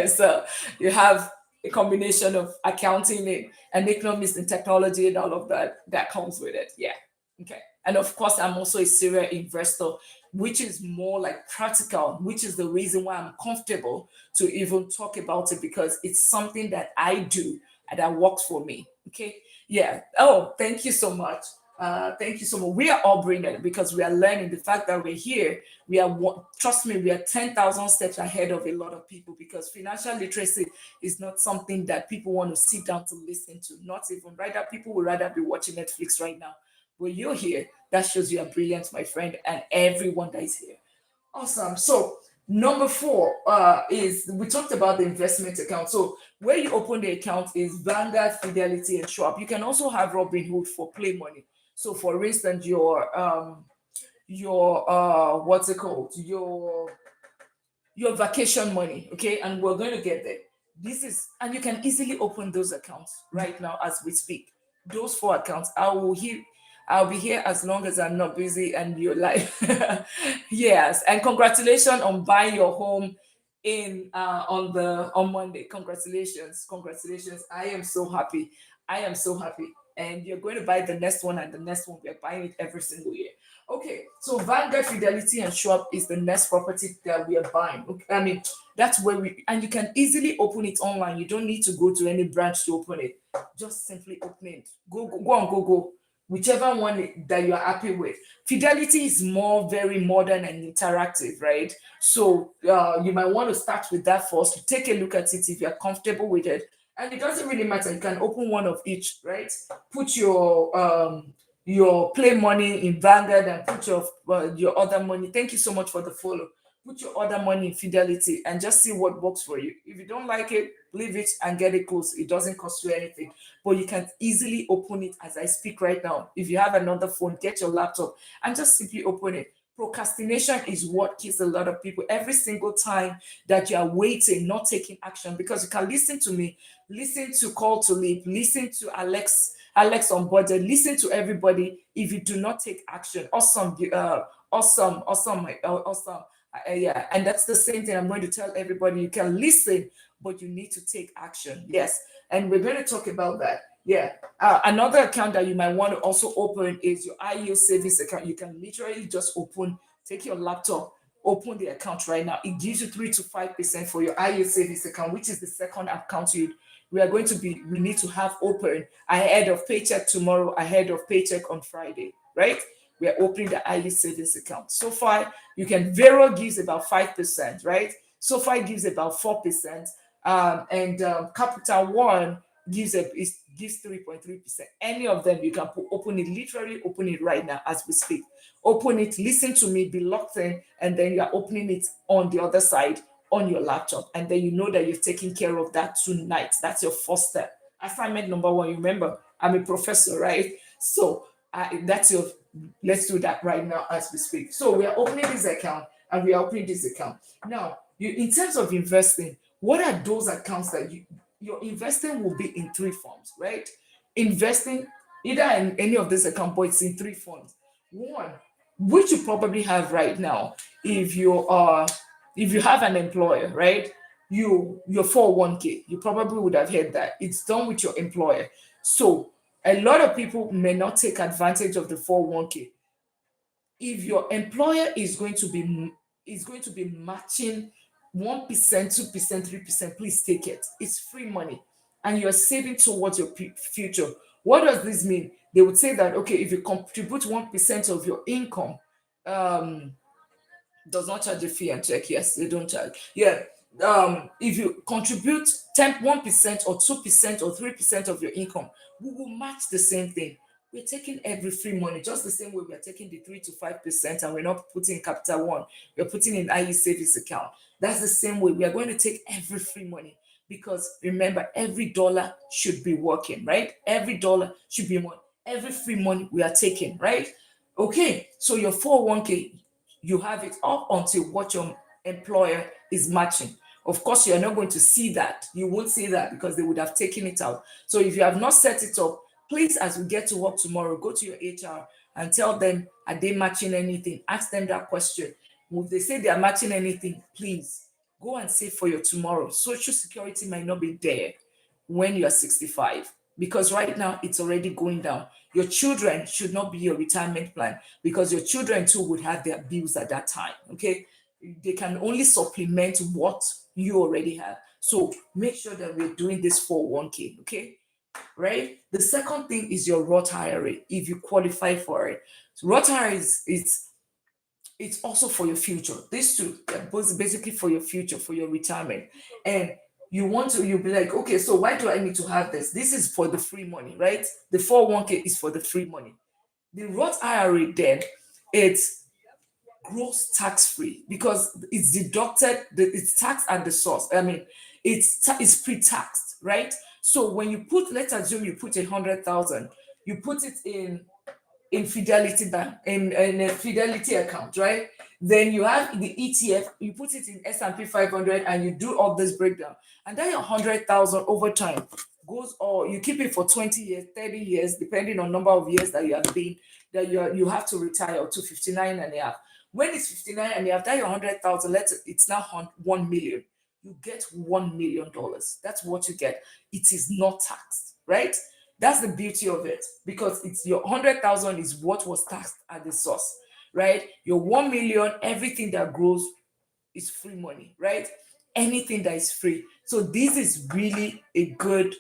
So you have a combination of accounting and economics and technology and all of that comes with it. Yeah. Okay. And of course, I'm also a serial investor. which is more like practical, which is the reason why I'm comfortable to even talk about it, because it's something that I do and that works for me. Okay. Yeah. Oh, thank you so much. Thank you so much. We are all brilliant because we are learning. The fact that we're here, we are trust me, we are 10,000 steps ahead of a lot of people, because financial literacy is not something that people want to sit down to listen to. Not even, rather, people would rather be watching Netflix right now. But you're here. That shows you are brilliant, my friend, and everyone that is here. Awesome. So number four is, we talked about the investment account. So where you open the account is Vanguard, Fidelity, and Schwab. You can also have Robinhood for play money. So for instance, your what's it called? Your vacation money, okay? And we're going to get there. This is, and you can easily open those accounts right now as we speak. Those four accounts, I'll be here as long as I'm not busy and your life. Yes, and congratulations on buying your home in on Monday. Congratulations, congratulations. I am so happy. I am so happy. And you're going to buy the next one and the next one. We're buying it every single year. Okay, so Vanguard, Fidelity, and Schwab is the next property that we are buying. Okay, I mean, that's where and you can easily open it online. You don't need to go to any branch to open it. Just simply open it. Go on Google, whichever one that you're happy with. Fidelity is more very modern and interactive, right? So you might want to start with that first. Take a look at it if you're comfortable with it. And it doesn't really matter. You can open one of each, right? Put your play money in Vanguard and put your other money. Thank you so much for the follow. Put your other money in Fidelity and just see what works for you. If you don't like it, leave it and get it closed. It doesn't cost you anything, but you can easily open it as I speak right now. If you have another phone, get your laptop and just simply open it. Procrastination is what kills a lot of people. Every single time that you are waiting, not taking action, because you can listen to me, listen to Call to Leap, listen to Alex on budget, listen to everybody. If you do not take action, awesome, awesome. Yeah, and that's the same thing I'm going to tell everybody. You can listen, but you need to take action. Yes, and we're going to talk about that. Yeah. Another account that you might want to also open is your IU savings account. You can literally just take your laptop, open the account right now. It gives you 3 to 5% for your IU savings account, which is the second account we need to have open ahead of paycheck tomorrow, ahead of paycheck on Friday, right? We are opening the IU savings account. So far, you can Vero gives about 5%, right? So far, it gives about 4%. And Capital One gives 3.3%. Any of them, you can open it, literally open it right now as we speak. Open it, listen to me, be locked in, and then you're opening it on the other side on your laptop. And then you know that you've taken care of that tonight. That's your first step. Assignment number one, you remember, I'm a professor, right? So that's your, let's do that right now as we speak. So we are opening this account and we are opening this account. Now, in terms of investing, what are those accounts that your investing will be in three forms, right? Investing either in any of these accounts, but it's in three forms. One, which you probably have right now, if you have an employer, right? Your 401k, you probably would have heard that it's done with your employer. So a lot of people may not take advantage of the 401k. If your employer is going to be matching 1%, 2%, 3%, please take it. It's free money and you're saving towards your future. What does this mean? They would say that, okay, if you contribute 1% of your income, um does not charge a fee and check. Yes, they don't charge. Yeah. If you contribute 1% or 2% or 3% of your income, we will match the same thing. We're taking every free money, just the same way we're taking the 3 to 5%, and we're not putting in Capital One, we're putting in IE savings account. That's the same way we are going to take every free money, because remember, every dollar should be working, right? Every dollar should be money. Every free money we are taking, right? Okay, so your 401k, you have it up until what your employer is matching. Of course, you're not going to see that. You won't see that because they would have taken it out. So if you have not set it up, please, as we get to work tomorrow, go to your HR and tell them, are they matching anything? Ask them that question. If they say they are matching anything, please go and save for your tomorrow. Social Security might not be there when you are 65. because right now it's already going down. Your children should not be your retirement plan, because your children too would have their bills at that time. Okay, they can only supplement what you already have. So make sure that we're doing this 401k. Okay, right? The second thing is your Roth IRA, if you qualify for it. So Roth IRA is it's also for your future. These two, they're both basically for your future, for your retirement. And you'll be like, okay, so why do I need to have this? This is for the free money, right? The 401k is for the free money. The Roth IRA then, it's gross tax free because it's deducted, it's taxed at the source. I mean, it's pre-taxed, right? So when you put, let's assume you put 100,000, you put it in Fidelity Bank, in a Fidelity account, right? Then you have the ETF, you put it in S&P 500, and you do all this breakdown. And then your 100,000 over time goes, or you keep it for 20 years, 30 years, depending on number of years that you have been, that you have to retire to 59 and a half. When it's 59 and a half, that your 100,000, it's now 1 million. You get $1 million. That's what you get. It is not taxed, right? That's the beauty of it, because it's your 100,000 is what was taxed at the source, right? Your 1 million, everything that grows is free money, right? Anything that is free. So this is really a good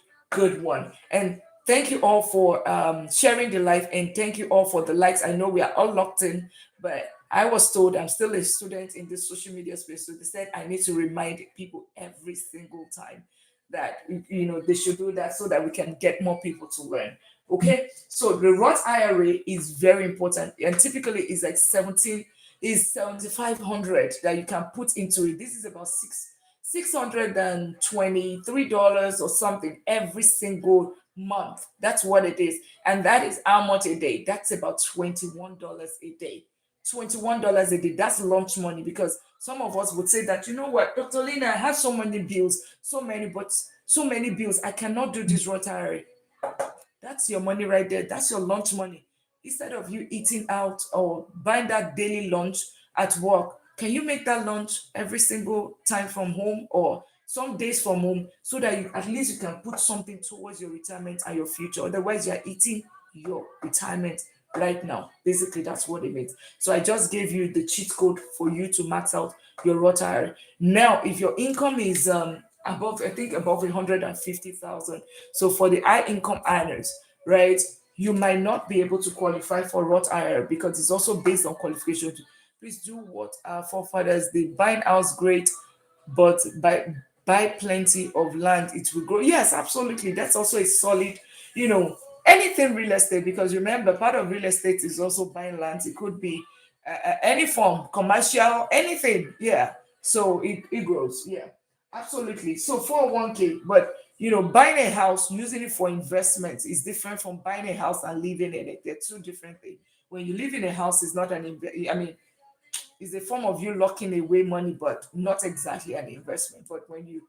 one. And thank you all for sharing the life, and thank you all for the likes. I know we are all locked in, but I was told I'm still a student in this social media space. So they said I need to remind people every single time that they should do that so that we can get more people to learn. Okay, so the Roth IRA is very important, and typically is like 7,500 that you can put into it. This is about $623 or something every single month. That's what it is, and that is how much a day? That's about $21 a day. $21 a day. That's lunch money, because some of us would say that, you know what, Dr. Lina, I have so many bills, so many bills. I cannot do this Rotary. That's your money right there. That's your lunch money. Instead of you eating out or buying that daily lunch at work, can you make that lunch every single time from home, or some days from home, so that at least you can put something towards your retirement and your future? Otherwise, you're eating your retirement right now. Basically, that's what it means. So I just gave you the cheat code for you to max out your Rotary. Now, if your income is above, I think above 150,000. So for the high income earners, right, you might not be able to qualify for Roth IRA, because it's also based on qualification. Please do what our forefathers did: buying house, great, but buy plenty of land, it will grow. Yes, absolutely. That's also a solid, you know, anything real estate, because remember, part of real estate is also buying land. It could be any form, commercial, anything. Yeah. So it grows. Yeah. Absolutely. So 401k, but buying a house, using it for investment is different from buying a house and living in it. They're two different things. When you live in a house, it's not I mean, it's a form of you locking away money, but not exactly an investment. But when you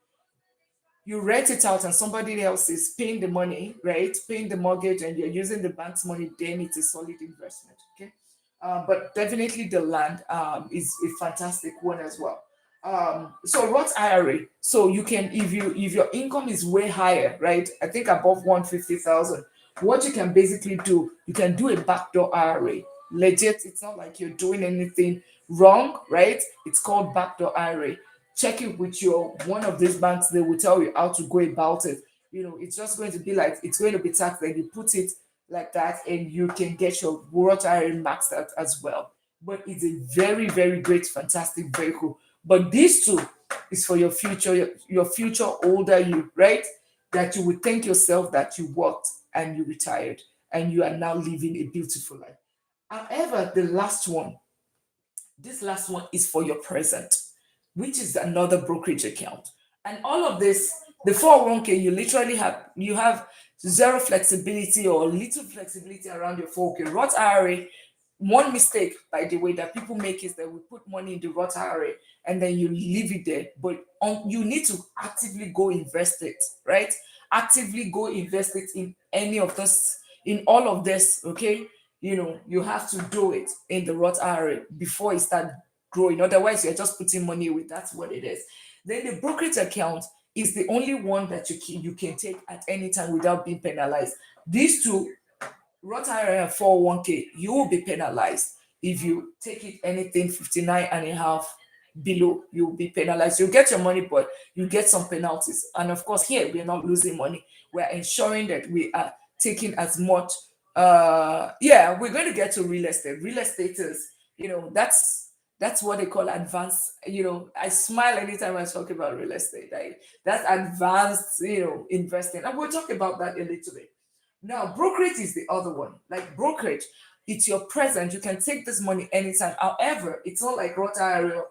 rent it out and somebody else is paying the money, right? Paying the mortgage, and you're using the bank's money, then it's a solid investment. Okay. But definitely the land is a fantastic one as well. So Roth IRA, so you can, if your income is way higher, right? I think above 150,000, what you can basically do, you can do a backdoor IRA. Legit, it's not like you're doing anything wrong, right? It's called backdoor IRA. Check it with your one of these banks, they will tell you how to go about it. It's just going to be like, it's going to be taxed, and you put it like that, and you can get your Roth IRA maxed out as well. But it's a very, very great, fantastic vehicle. But these two is for your future, your future older you, right? That you will thank yourself that you worked and you retired, and you are now living a beautiful life. However, this last one is for your present, which is another brokerage account. And all of this, the 401k, you have zero flexibility or little flexibility around your 401k. Roth IRA, one mistake, by the way, that people make is that we put money in the Roth IRA and then you leave it there. But you need to actively go invest it, right? Actively go invest it in any of this, in all of this, okay? You have to do it in the Roth IRA before it start growing. Otherwise, you're just putting money away. That's what it is. Then the brokerage account is the only one that you can take at any time without being penalized. These two, Roth IRA and 401k, you will be penalized if you take it anything 59 and a half below. You'll be penalized. You'll get your money, but you get some penalties. And of course, here we're not losing money. We're ensuring that we are taking as much. Yeah, we're going to get to real estate. Real estate is, that's what they call advanced. I smile anytime I talk about real estate. That's advanced, investing. And we'll talk about that a little bit. Now, brokerage is the other one. Like brokerage, it's your present. You can take this money anytime. However, it's not like Roth IRA.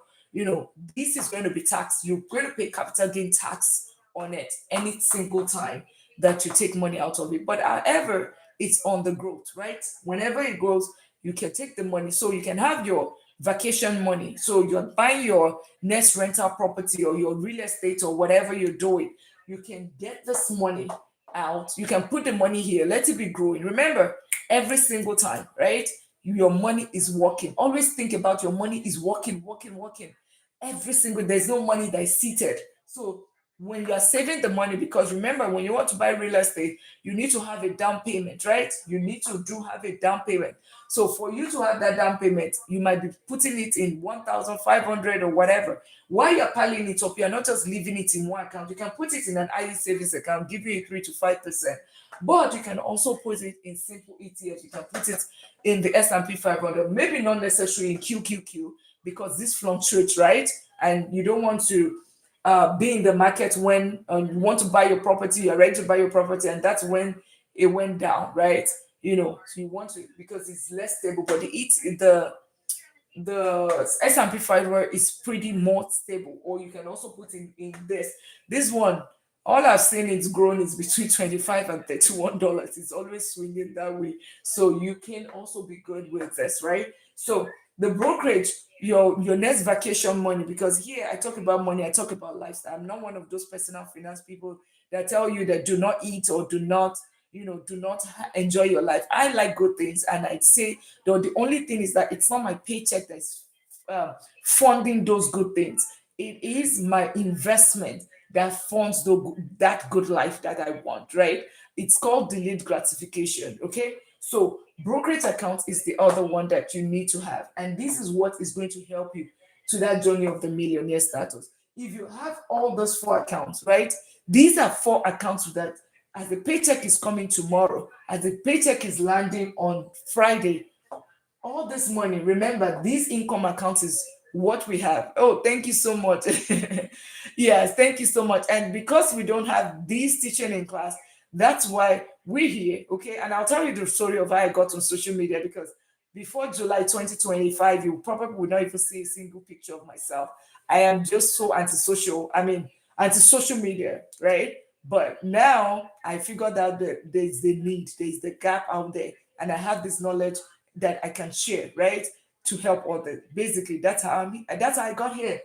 This is going to be taxed. You're going to pay capital gain tax on it any single time that you take money out of it. But however, it's on the growth, right? Whenever it grows, you can take the money. So you can have your vacation money. So you're buying your next rental property or your real estate or whatever you're doing. You can get this money out. You can put the money here, let it be growing. Remember, every single time, right? Your money is working. Always think about your money is working, working, working. Every single, there's no money that is seated. So when you are saving the money, because remember, when you want to buy real estate, you need to have a down payment, right? You need to do have a down payment. So for you to have that down payment, you might be putting it in 1,500 or whatever. While you're piling it up, you're not just leaving it in one account. You can put it in an IE savings account, give you a 3 to 5%. But you can also put it in simple ETFs. You can put it in the S&P 500, maybe not necessarily in QQQ because this fluctuates, right? And you don't want to be in the market when you want to buy your property, you're ready to buy your property, and that's when it went down, right? So you want to, because it's less stable, but the S&P 500 is pretty more stable. Or you can also put in this one. All I've seen it's grown is between 25 and $31. It's always swinging that way. So you can also be good with this, right? So the brokerage, your next vacation money, because here I talk about money, I talk about lifestyle. I'm not one of those personal finance people that tell you that do not eat or do not enjoy your life. I like good things, and I'd say though the only thing is that it's not my paycheck that's funding those good things. It is my investment that funds that good life that I want, right? It's called delayed gratification. Okay. So brokerage account is the other one that you need to have. And this is what is going to help you to that journey of the millionaire status. If you have all those four accounts, right? These are four accounts that as the paycheck is coming tomorrow, as the paycheck is landing on Friday, all this money, remember, these income accounts is what we have. Oh, thank you so much. Yes, thank you so much. And because we don't have these teaching in class, that's why we're here. Okay. And I'll tell you the story of how I got on social media, because before July 2025, you probably would not even see a single picture of myself. I am just so antisocial. I mean, anti-social media, right? But now I figured out that there's the need, there's the gap out there, and I have this knowledge that I can share, right, to help others. Basically, that's how I got here.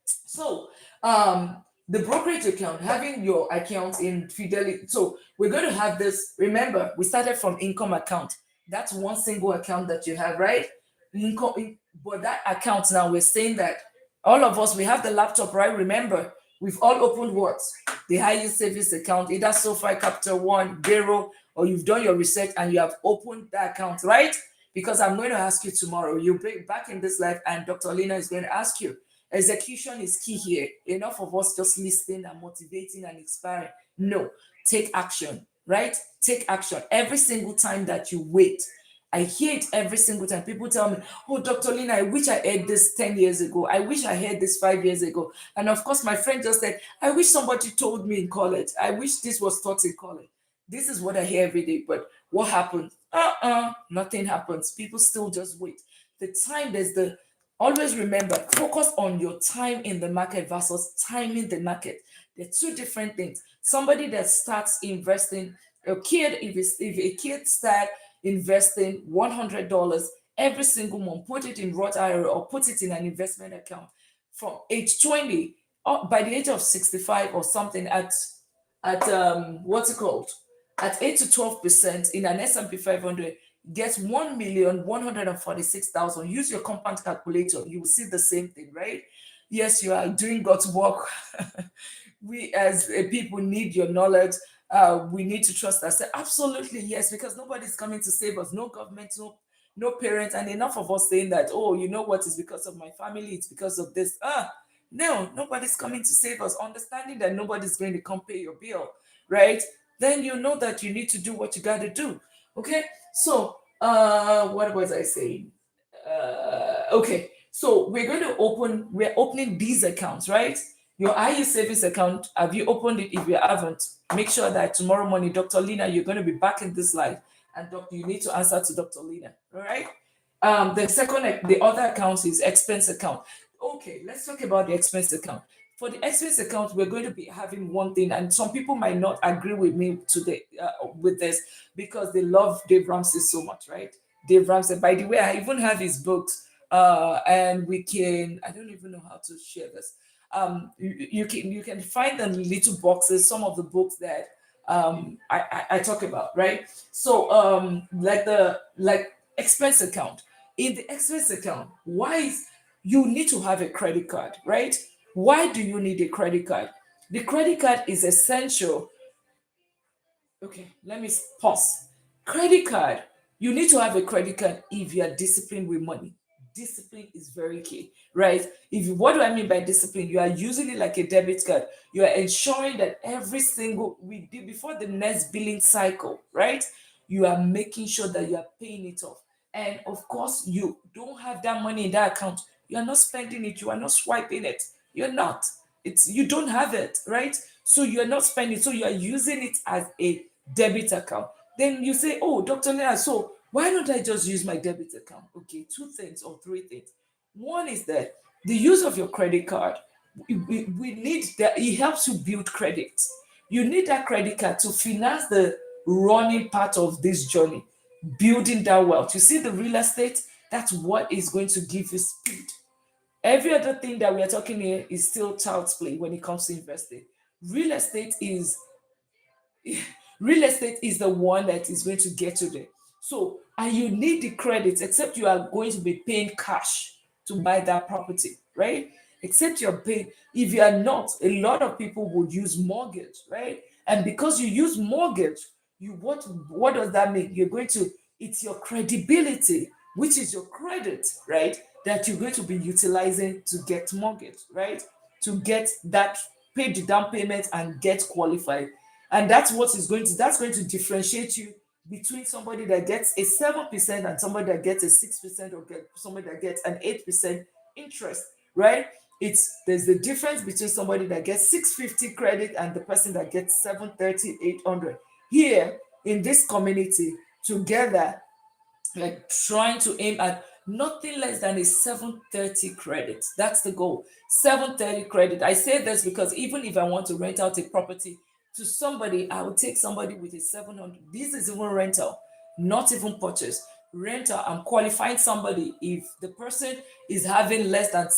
So, the brokerage account, having your account in Fidelity. So, we're going to have this. Remember, we started from income account. That's one single account that you have, right? But that account now, we're saying that all of us, we have the laptop, right? Remember, we've all opened what? The high yield savings account, either SoFi, Capital One, Gero, or you've done your research and you have opened that account, right? Because I'm going to ask you tomorrow. You'll be back in this life, and Dr. Lina is going to ask you. Execution is key here. Enough of us just listening and motivating and inspiring. No, take action, right? Take action every single time that you wait. I hear it every single time. People tell me, "Oh, Dr. Lina, I wish I heard this 10 years ago. I wish I heard this 5 years ago." And of course, my friend just said, "I wish somebody told me in college. I wish this was taught in college." This is what I hear every day. But what happens? Nothing happens. People still just wait. The time there's the Always remember, focus on your time in the market versus timing the market. They're two different things. Somebody that starts investing, if a kid start investing $100 every single month, put it in Roth IRA or put it in an investment account from age 20, by the age of 65 or something, at what's it called, at 8 to 12% in an S&P 500, gets 1,146,000. Use your compound calculator, you will see the same thing, right? Yes, you are doing God's work. We as people need your knowledge. We need to trust ourselves. Absolutely, yes, because nobody's coming to save us. No government, no parents, and enough of us saying that, oh, you know what, it's because of my family, it's because of this. No, nobody's coming to save us. Understanding that nobody's going to come pay your bill, right? Then you know that you need to do what you got to do. Okay, so what was I saying? Okay, so we're opening these accounts, right? Your IE savings account, have you opened it? If you haven't, make sure that tomorrow morning, Dr. Lina, you're going to be back in this live, and doctor, you need to answer to Dr. Lina. All right. The other account is expense account. Okay, let's talk about the expense account. For the expense account, we're going to be having one thing, and some people might not agree with me today with this because they love Dave Ramsey so much, right? Dave Ramsey. By the way, I even have his books, and we can. I don't even know how to share this. You can find the little boxes, some of the books that I talk about, right? So like expense account. In the expense account, why is you need to have a credit card, right? Why do you need a credit card? The credit card is essential. Okay, let me pause. Credit card. You need to have a credit card if you are disciplined with money. Discipline is very key, right? What do I mean by discipline? You are using it like a debit card. You are ensuring that every single week before the next billing cycle, right? You are making sure that you are paying it off. And of course, you don't have that money in that account. You are not spending it. You are not swiping it. You're not. You don't have it, right? So you're not spending. So you are using it as a debit account. Then you say, "Oh, Dr. Leah, so why don't I just use my debit account?" Okay, two things or three things. One is that the use of your credit card, we need that. It helps you build credit. You need that credit card to finance the running part of this journey, building that wealth. You see, the real estate, that's what is going to give you speed. Every other thing that we are talking here is still child's play when it comes to investing. Real estate is real estate is the one that is going to get you there. So, and you need the credit, except you are going to be paying cash to buy that property, right? Except you're paying. If you are not, a lot of people would use mortgage, right? And because you use mortgage, what does that mean? You're going to it's your credibility, which is your credit, right? That you're going to be utilizing to get mortgage, right? To get that pay the down payment and get qualified. And that's going to differentiate you between somebody that gets a 7% and somebody that gets a 6% or somebody that gets an 8% interest, right? There's the difference between somebody that gets 650 credit and the person that gets 730, 800. Here in this community, together, like trying to aim at nothing less than a 730 credit. That's the goal. 730 credit. I say this because even if I want to rent out a property to somebody, I would take somebody with a 700. This is even rental, not even purchase. Rental, I'm qualifying somebody if the person is having less than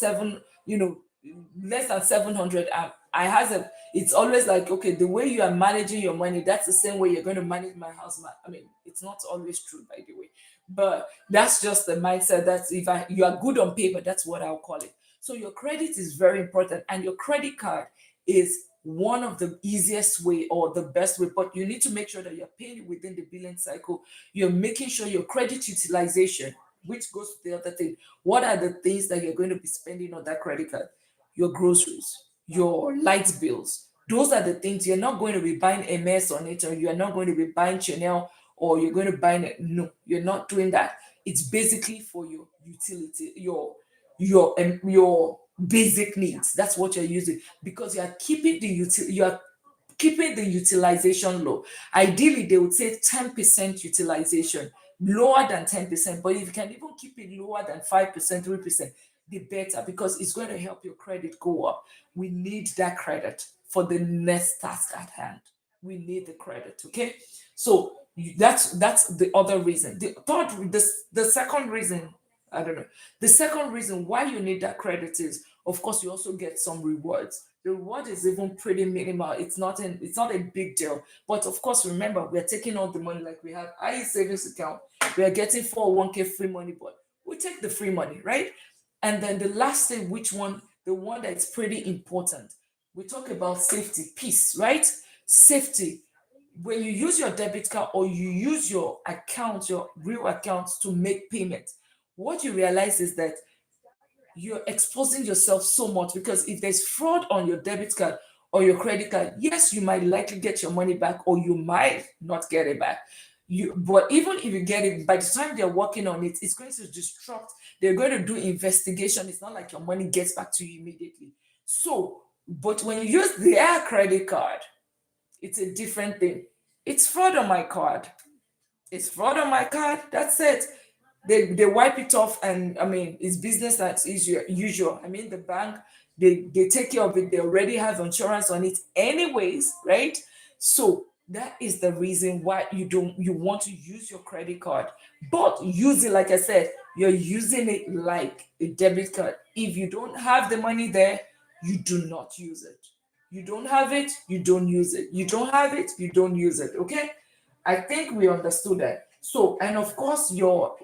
less than 700. I has a it's always like, okay, the way you are managing your money, that's the same way you're going to manage my house. I mean, it's not always true, by the way, but that's just the mindset. That's if you are good on paper, that's what I'll call it. So your credit is very important, and your credit card is one of the easiest way or the best way, but you need to make sure that you're paying within the billing cycle. You're making sure your credit utilization, which goes to the other thing. What are the things that you're going to be spending on that credit card? Your groceries, your light bills. Those are the things you're not going to be buying a mess on it, or you're not going to be buying Chanel, or you're going to buy it. No, you're not doing that. It's basically for your utility, your basic needs. That's what you're using because you are keeping the utilization low. Ideally, they would say 10% utilization, lower than 10%. But if you can even keep it lower than 5%, 3%, the better because it's going to help your credit go up. We need that credit for the next task at hand. We need the credit, okay? So that's the other reason. The second reason, I don't know. The second reason why you need that credit is, of course, you also get some rewards. The reward is even pretty minimal. It's not a big deal. But of course, remember, we're taking all the money like we have IE savings account. We are getting 401k free money, but we take the free money, right? And then the last thing, which one? The one that's pretty important. we talk about safety, peace, right? Safety. When you use your debit card or you use your account, your real account to make payments, what you realize is that you're exposing yourself so much, because if there's fraud on your debit card or your credit card, yes, you might likely get your money back or you might not get it back. But even if you get it, by the time they're working on it, it's going to disrupt. They're going to do investigation. It's not like your money gets back to you immediately. So, but when you use their credit card, it's a different thing. It's fraud on my card. It's fraud on my card. That's it. They wipe it off, and I mean it's business as usual. I mean the bank, they take care of it. They already have insurance on it anyways, right? So that is the reason why you want to use your credit card, but use it like I said. You're using it like a debit card. If you don't have the money there, you do not use it. You don't have it, you don't use it. You don't have it, you don't use it. Okay? I think we understood that. So, and of course, your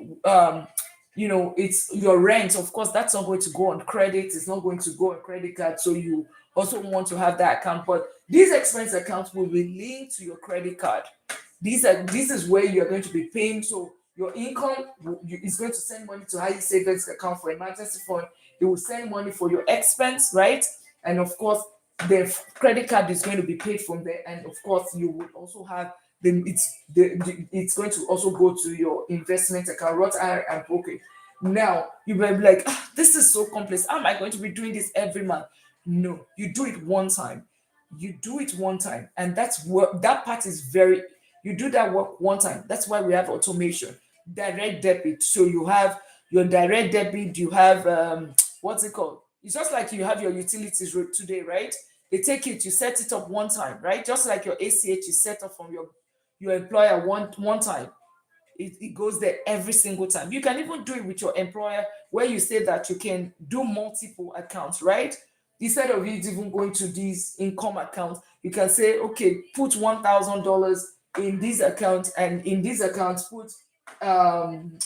it's your rent. Of course, that's not going to go on credit. It's not going to go on credit card. So you also want to have that account. But these expense accounts will be linked to your credit card. This is where you're going to be paying. So your income is going to send money to high savings account for emergency fund. It will send money for your expense, right? And of course, the credit card is going to be paid from there. And of course, you will also have then it's going to also go to your investment account, Roth IRA and brokerage. Now you may be like, this is so complex. How am I going to be doing this every month? No, you do it one time. You do it one time, and that's work. That part is very. You do that work one time. That's why we have automation, direct debit. So you have your direct debit. You have what's it called? It's just like you have your utilities today, right? They take it, you set it up one time, right? Just like your ACH you set up from your employer one time. It goes there every single time. You can even do it with your employer, where you say that you can do multiple accounts, right? Instead of it even going to these income accounts, you can say, okay, put $1,000 in this account, and in this account um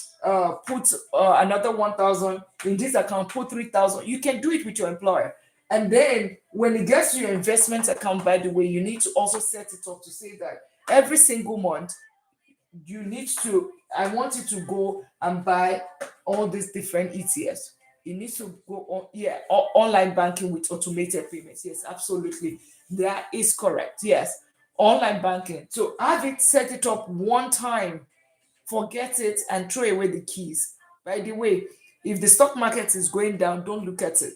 put another 1,000 in this account, put 3,000. You can do it with your employer. And then when it gets to your investment account, by the way, you need to also set it up to say that every single month you need to, I want you to go and buy all these different ETFs. You need to go on, yeah, online banking with automated payments. Yes, absolutely. That is correct. Yes, online banking. So have it, set it up one time, forget it, and throw away the keys. By the way, if the stock market is going down, don't look at it.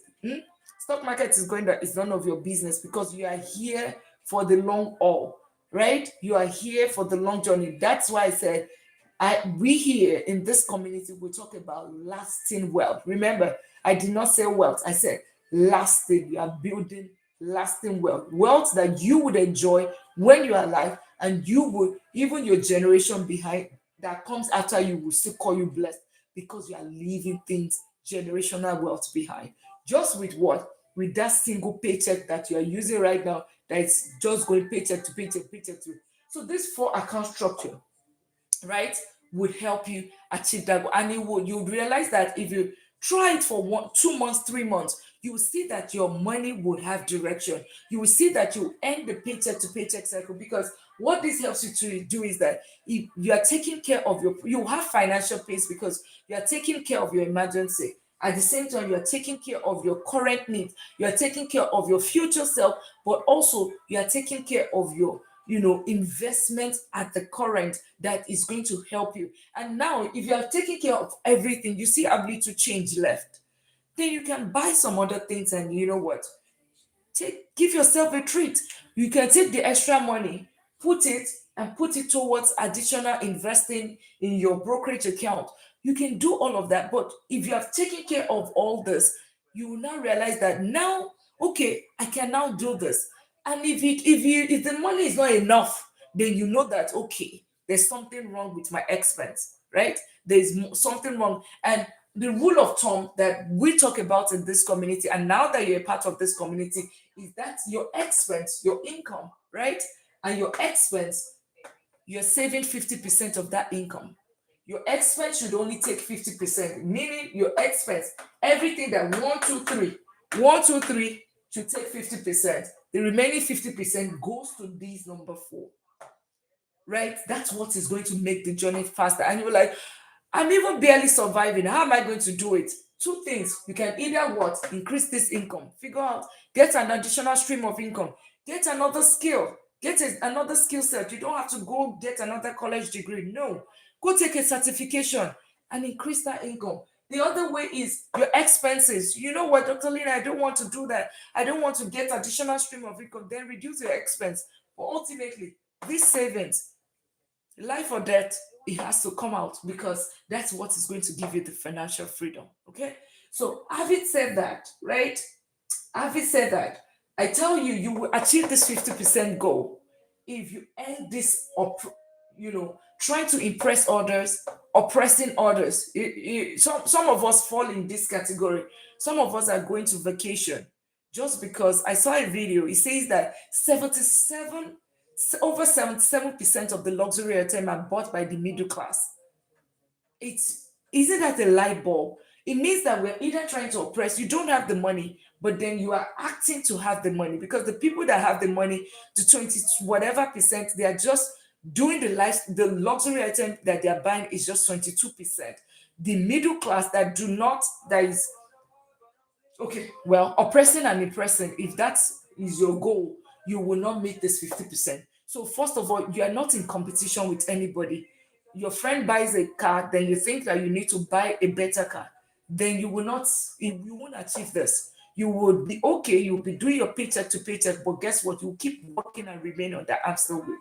Stock market is going down, it's none of your business, because you are here for the long haul, right? You are here for the long journey. That's why I said we here in this community we talk about lasting wealth. Remember, I did not say wealth, I said lasting. You are building lasting wealth that you would enjoy when you are alive, and you would, even your generation behind that comes after you will still call you blessed, because you are leaving things, generational wealth behind. Just with what? With that single paycheck that you are using right now, that is just going paycheck to paycheck, paycheck to. So this four account structure, right, would help you achieve that goal. And you would realize that if you try it for 2 months, 3 months, you will see that your money would have direction. You will see that you end the paycheck to paycheck cycle, because what this helps you to do is that if you are taking care of you have financial peace, because you are taking care of your emergency. At the same time, you are taking care of your current needs. You are taking care of your future self, but also you are taking care of your investment at the current, that is going to help you. And now if you are taking care of everything, you see how little change left, then you can buy some other things. And you know what, give yourself a treat. You can take the extra money, put it towards additional investing in your brokerage account. You can do all of that. But if you have taken care of all this, you will now realize that now, okay, I can now do this. And if the money is not enough, then you know that, okay, there's something wrong with my expense, right? There's something wrong. And the rule of thumb that we talk about in this community, and now that you're a part of this community, is that your expense, your income, right? And your expense, you're saving 50% of that income. Your expense should only take 50%, meaning your expense, everything that one, two, three should take 50%. The remaining 50% goes to these number four, right? That's what is going to make the journey faster. And you're like, I'm even barely surviving. How am I going to do it? Two things. You can either what? Increase this income. Figure out, get an additional stream of income. Get another skill. Another skill set. You don't have to go get another college degree. No. Go take a certification and increase that income. The other way is your expenses. You know what, Dr. Lina, I don't want to do that. I don't want to get additional stream of income. Then reduce your expense. But ultimately, these savings, life or death, it has to come out because that's what is going to give you the financial freedom. Okay. So having said that, right? Having said that, I tell you, you will achieve this 50% goal if you end this up, trying to impress others, oppressing others. Some of us fall in this category. Some of us are going to vacation just because I saw a video. It says that 77 over 77% of the luxury items are bought by the middle class. It's Isn't that a light bulb? It means that we're either trying to oppress, you don't have the money, but then you are acting to have the money, because the people that have the money, the 20 whatever percent, they are just doing the luxury item that they are buying is just 22%. The middle class that do not, that is okay, well, oppressing and impressing, if that is your goal, you will not make this 50%. So, first of all, you are not in competition with anybody. Your friend buys a car, then you think that you need to buy a better car. Then you will not, you won't achieve this. You would be okay, you'll be doing your paycheck to paycheck, but guess what? You keep working and remain on that hamster wheel.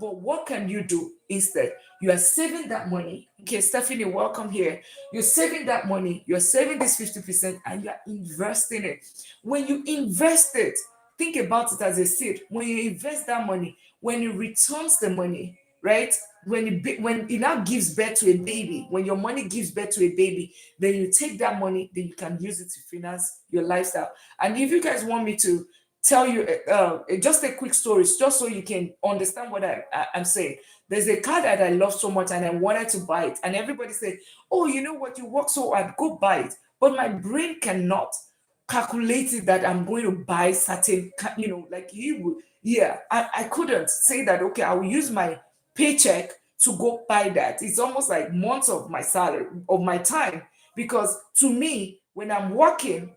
But what can you do instead? You are saving that money. Okay, Stephanie, welcome here. You're saving that money, you're saving this 50%, and you're investing it. When you invest it, think about it as a seed. When you invest that money, when it returns the money, right? When it now gives birth to a baby, when your money gives birth to a baby, then you take that money, then you can use it to finance your lifestyle. And if you guys want me to tell you just a quick story, just so you can understand what I'm saying. There's a car that I love so much and I wanted to buy it. And everybody said, oh, you know what? You work so hard, go buy it. But my brain cannot calculate it that I'm going to buy certain, like you would. Yeah, I couldn't say that, okay, I will use my paycheck to go buy that. It's almost like months of my salary, of my time. Because to me, when I'm working,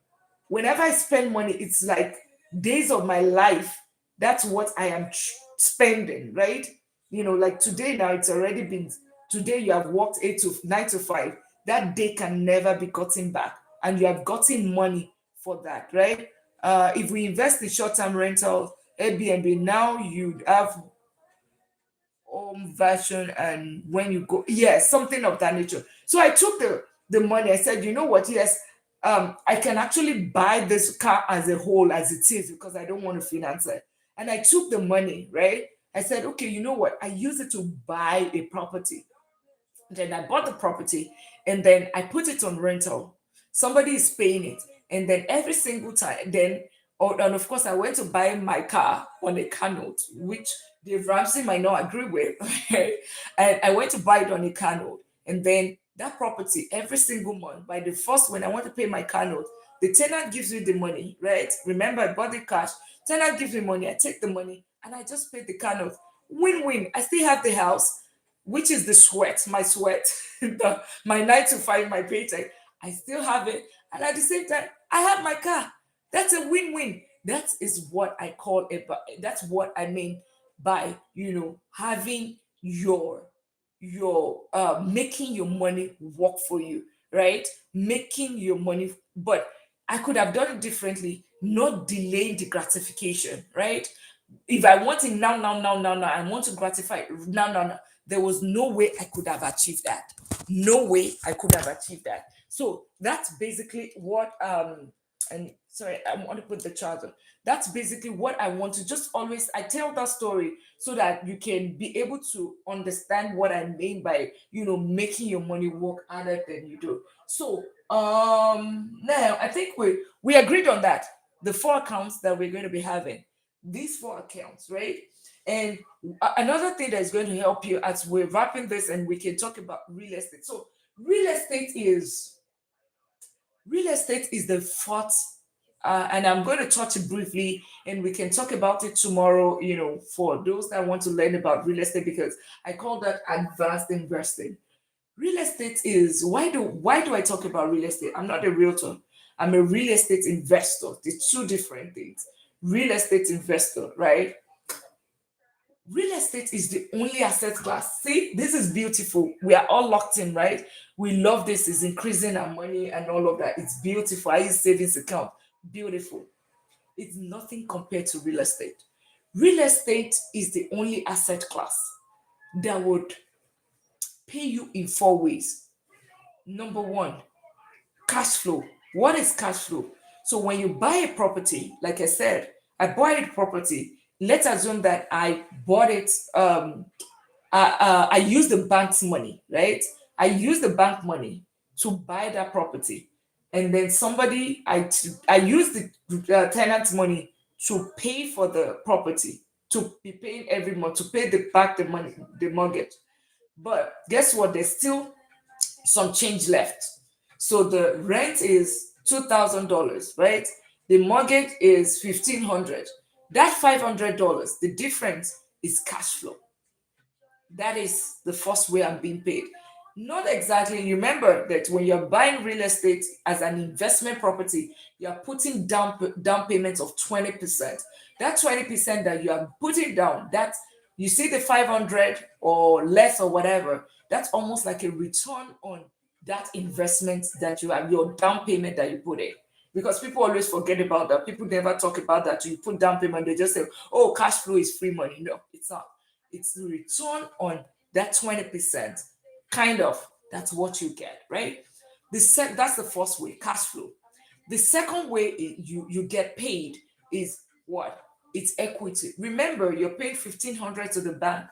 whenever I spend money, it's like days of my life. That's what I am spending, right? Like today now, it's already been today. You have worked 8 to 9 to 5. That day can never be gotten back, and you have gotten money for that, right? If we invest in short-term rental, Airbnb, now you'd have home version, and when you go, yes, something of that nature. So I took the money. I said, you know what? Yes, I can actually buy this car as a whole as it is because I don't want to finance it. And I took the money, right? I said, okay, you know what? I use it to buy a property. Then I bought the property and then I put it on rental. Somebody is paying it. And then every single time, and of course, I went to buy my car on a car note, which Dave Ramsey might not agree with. And I went to buy it on a car note. And then that property, every single month, by the first, when I want to pay my car note, the tenant gives me the money, right? Remember, I bought the cash. Tenant gives me money. I take the money and I just pay the car note. Win win. I still have the house, which is the sweat, my sweat, my 9 to 5, my paycheck. I still have it. And at the same time, I have my car. That's a win-win. That is what I call it. But that's what I mean by, having your making your money work for you, right? Making your money, but I could have done it differently, not delaying the gratification, right? If I want it now, now, now, now, now, I want to gratify it now, now, now. There was no way I could have achieved that. No way I could have achieved that. So that's basically what and sorry, I want to put the charger. That's basically what I want to just always I tell that story so that you can be able to understand what I mean by making your money work harder than you do. So now I think we agreed on that. The four accounts that we're going to be having. These four accounts, right? And another thing that is going to help you as we're wrapping this and we can talk about real estate. So real estate is the fourth and I'm going to touch it briefly, and we can talk about it tomorrow. For those that want to learn about real estate, because I call that advanced investing. Real estate is why do I talk about real estate? I'm not a realtor. I'm a real estate investor. The two different things. Real estate investor, right? Real estate is the only asset class. See, this is beautiful. We are all locked in, right? We love this. It's increasing our money and all of that. It's beautiful. I use savings account. Beautiful. It's nothing compared to real estate. Real estate is the only asset class that would pay you in four ways. Number one, cash flow. What is cash flow? So when you buy a property, like I said, I bought a property. Let's assume that I bought it. I use the bank's money, right? I use the bank money to buy that property, and then I use the tenant's money to pay for the property, to be paying every month to pay the money, the mortgage. But guess what? There's still some change left. So the rent is $2,000, right? The mortgage is 1,500. That $500, the difference is cash flow. That is the first way I'm being paid. Not exactly. Remember that when you're buying real estate as an investment property, you're putting down payments of 20%. That 20% that you are putting down, that you see the 500 or less or whatever, that's almost like a return on that investment that you have, your down payment that you put in. Because people always forget about that. People never talk about that. You put down payment, they just say, oh, cash flow is free money. No, it's not. It's the return on that 20%. Kind of. That's what you get, right? That's the first way, cash flow. The second way you get paid is what? It's equity. Remember, you're paying 1,500 to the bank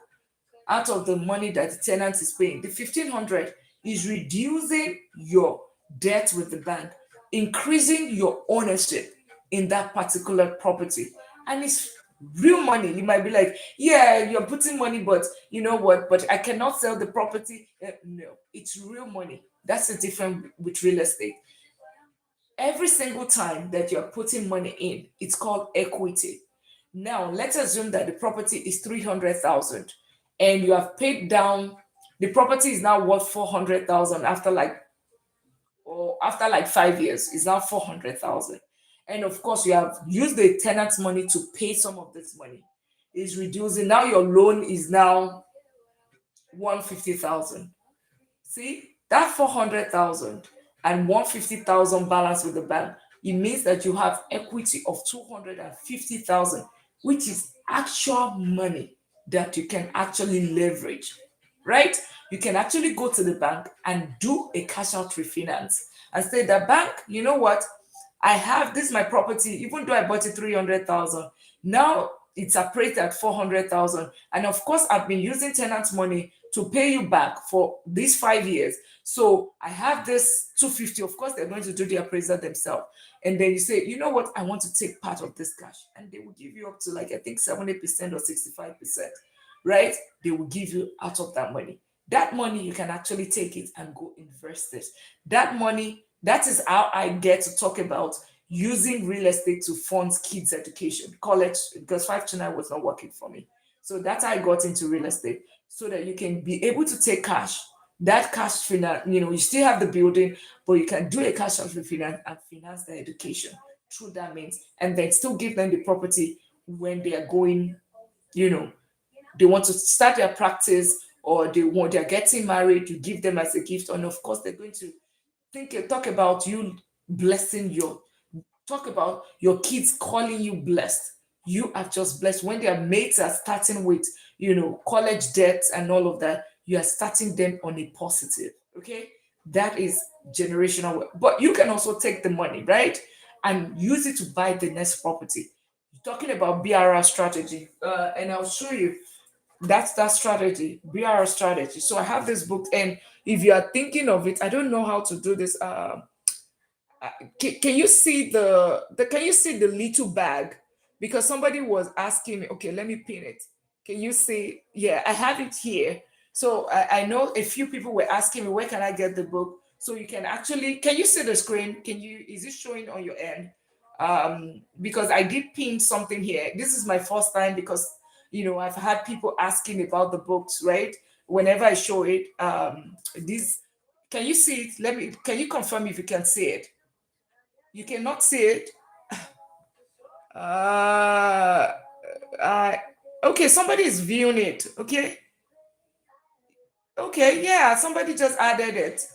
out of the money that the tenant is paying. The 1,500 is reducing your debt with the bank, increasing your ownership in that particular property. And it's real money. You might be like, yeah, you're putting money, but you know what? But I cannot sell the property. No, it's real money. That's the difference with real estate. Every single time that you're putting money in, it's called equity. Now, let's assume that the property is 300,000 and you have paid down, the property is now worth 400,000 after like 5 years, it's now 400,000. And of course, you have used the tenant's money to pay some of this money. It's reducing. Now your loan is now 150,000. See, that 400,000 and 150,000 balance with the bank, it means that you have equity of 250,000, which is actual money that you can actually leverage, right? You can actually go to the bank and do a cash out refinance and say, the bank, you know what? I have this my property, even though I bought it 300,000. Now it's appraised at 400,000. And of course, I've been using tenants' money to pay you back for these 5 years. So I have this 250. Of course, they're going to do the appraisal themselves. And then you say, you know what? I want to take part of this cash. And they will give you up to like, I think 70% or 65%, right? They will give you out of that money. That money, you can actually take it and go invest it. That money, that is how I get to talk about using real estate to fund kids' education, college, because 529 was not working for me. So that's how I got into real estate, so that you can be able to take cash. That cash finance, you still have the building, but you can do a cash out refinance and finance their education through that means, and then still give them the property when they are going, you know, they want to start their practice, or they're getting married, you give them as a gift, and of course they're going to talk about you blessing your talk about your kids calling you blessed. You are just blessed when their mates are starting with, college debts and all of that. You are starting them on a positive. Okay. That is generational wealth. But you can also take the money, right? And use it to buy the next property. Talking about BRR strategy, and I'll show you that's that strategy, BRR strategy. So I have this book, and if you are thinking of it, I don't know how to do this. Can you see the can you see the little bag? Because somebody was asking me. Okay, let me pin it. Can you see? Yeah, I have it here. So I know a few people were asking me, where can I get the book? So you can actually, can you see the screen? Can you, is it showing on your end? because I did pin something here. This is my first time because I've had people asking about the books, right? Whenever I show it, this can you see it? Can you confirm if you can see it? You cannot see it. Uh, uh, okay, somebody is viewing it. Okay, yeah, somebody just added it.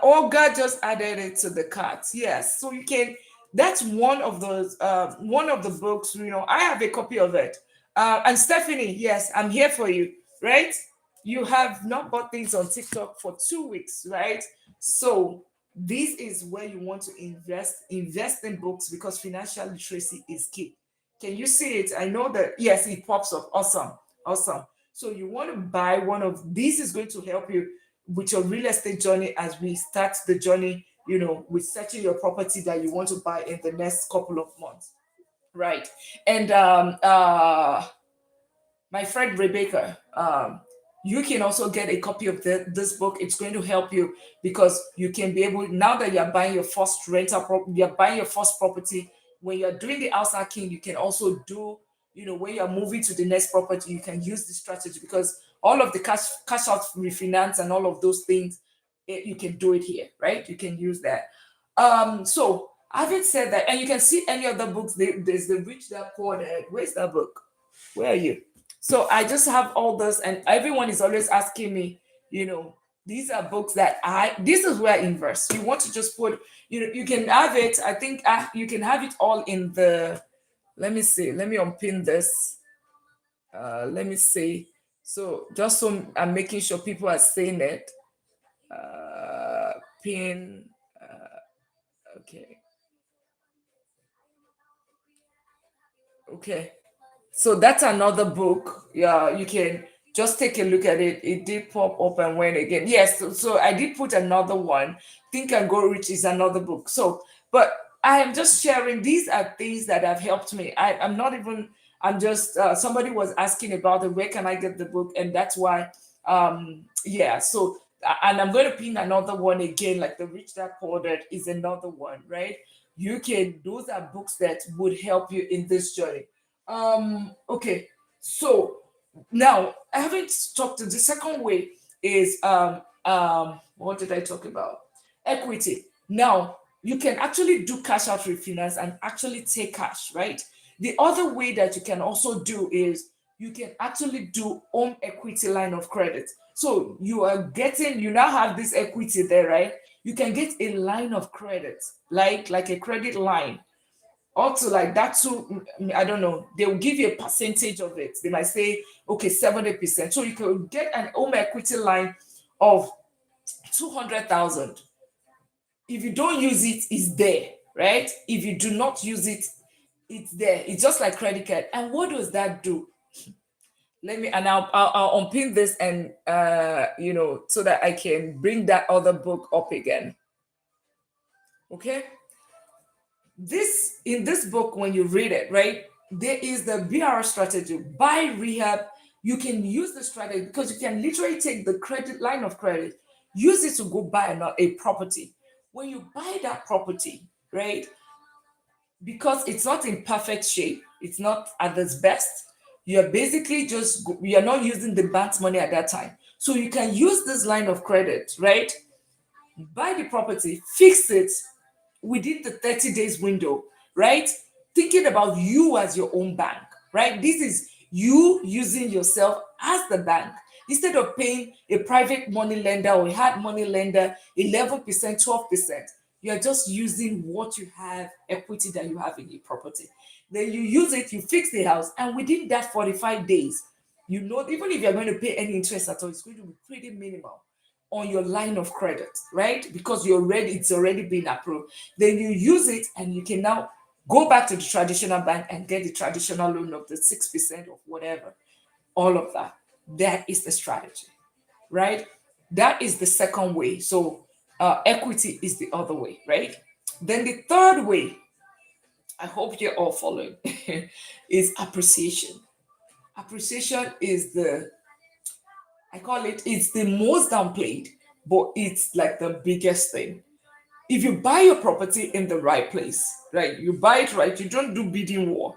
Olga just added it to the cart. Yes, so you can. That's one of the books. I have a copy of it. And Stephanie, yes, I'm here for you. Right? You have not bought things on TikTok for 2 weeks, right? So this is where you want to invest in books because financial literacy is key. Can you see it? I know that yes, it pops up. Awesome, awesome. So you want to buy one of these is going to help you with your real estate journey as we start the journey, with searching your property that you want to buy in the next couple of months. Right. And my friend Rebecca, you can also get a copy of this book. It's going to help you because you can be able, now that you're buying your first you're buying your first property, when you're doing the house hacking, you can also do, when you're moving to the next property, you can use this strategy because all of the cash out refinance and all of those things, you can do it here, right? You can use that. So having said that, and you can see any other books, there's the Rich Dad Poor Dad. Where's that book? Where are you? So I just have all this, and everyone is always asking me, these are books that this is where I invest. You want to just put, you can have it. I think you can have it all in the, let me see, let me unpin this. Let me see. So just so I'm making sure people are seeing it. Pin, okay. Okay. So that's another book. Yeah, you can just take a look at it. It did pop up and went again. Yes, so I did put another one. Think and Go Rich is another book. So, but I am just sharing. These are things that have helped me. I'm not even. I'm just. Somebody was asking about it. Where can I get the book? And that's why. Yeah. So, and I'm going to pin another one again, like the Rich Dad Poor Dad is another one, right? You can. Those are books that would help you in this journey. Okay, so now I haven't talked to the second way is what did I talk about? Equity. Now you can actually do cash out refinance and actually take cash, right? The other way that you can also do is you can actually do home equity line of credit. So you now have this equity there, right? You can get a line of credit, like a credit line also like that too. I don't know, they will give you a percentage of it. They might say okay 70%, so you can get an home equity line of 200,000. If you don't use it, it's there, right? If you do not use it, it's there. It's just like credit card. And what does that do? Let me, and I'll unpin this and so that I can bring that other book up again. Okay, this in this book, when you read it, right, there is the BR strategy, buy rehab. You can use the strategy because you can literally take the credit line of credit, use it to go buy a property. When you buy that property, right, because it's not in perfect shape, it's not at its best, you're basically you're not using the bank's money at that time, so you can use this line of credit, right, buy the property, fix it within the 30 days window, right? Thinking about you as your own bank, right? This is you using yourself as the bank instead of paying a private money lender or a hard money lender 11%, 12%. You're just using what you have, equity that you have in your property. Then you use it, you fix the house, and within that 45 days, even if you're going to pay any interest at all, it's going to be pretty minimal on your line of credit, right? Because it's already been approved. Then you use it and you can now go back to the traditional bank and get the traditional loan of the 6% or whatever. All of that. That is the strategy, right? That is the second way. So equity is the other way, right? Then the third way, I hope you're all following, is appreciation. Appreciation is I call it's the most downplayed, but it's like the biggest thing. if you buy your property in the right place, right? You buy it right, you don't do bidding war.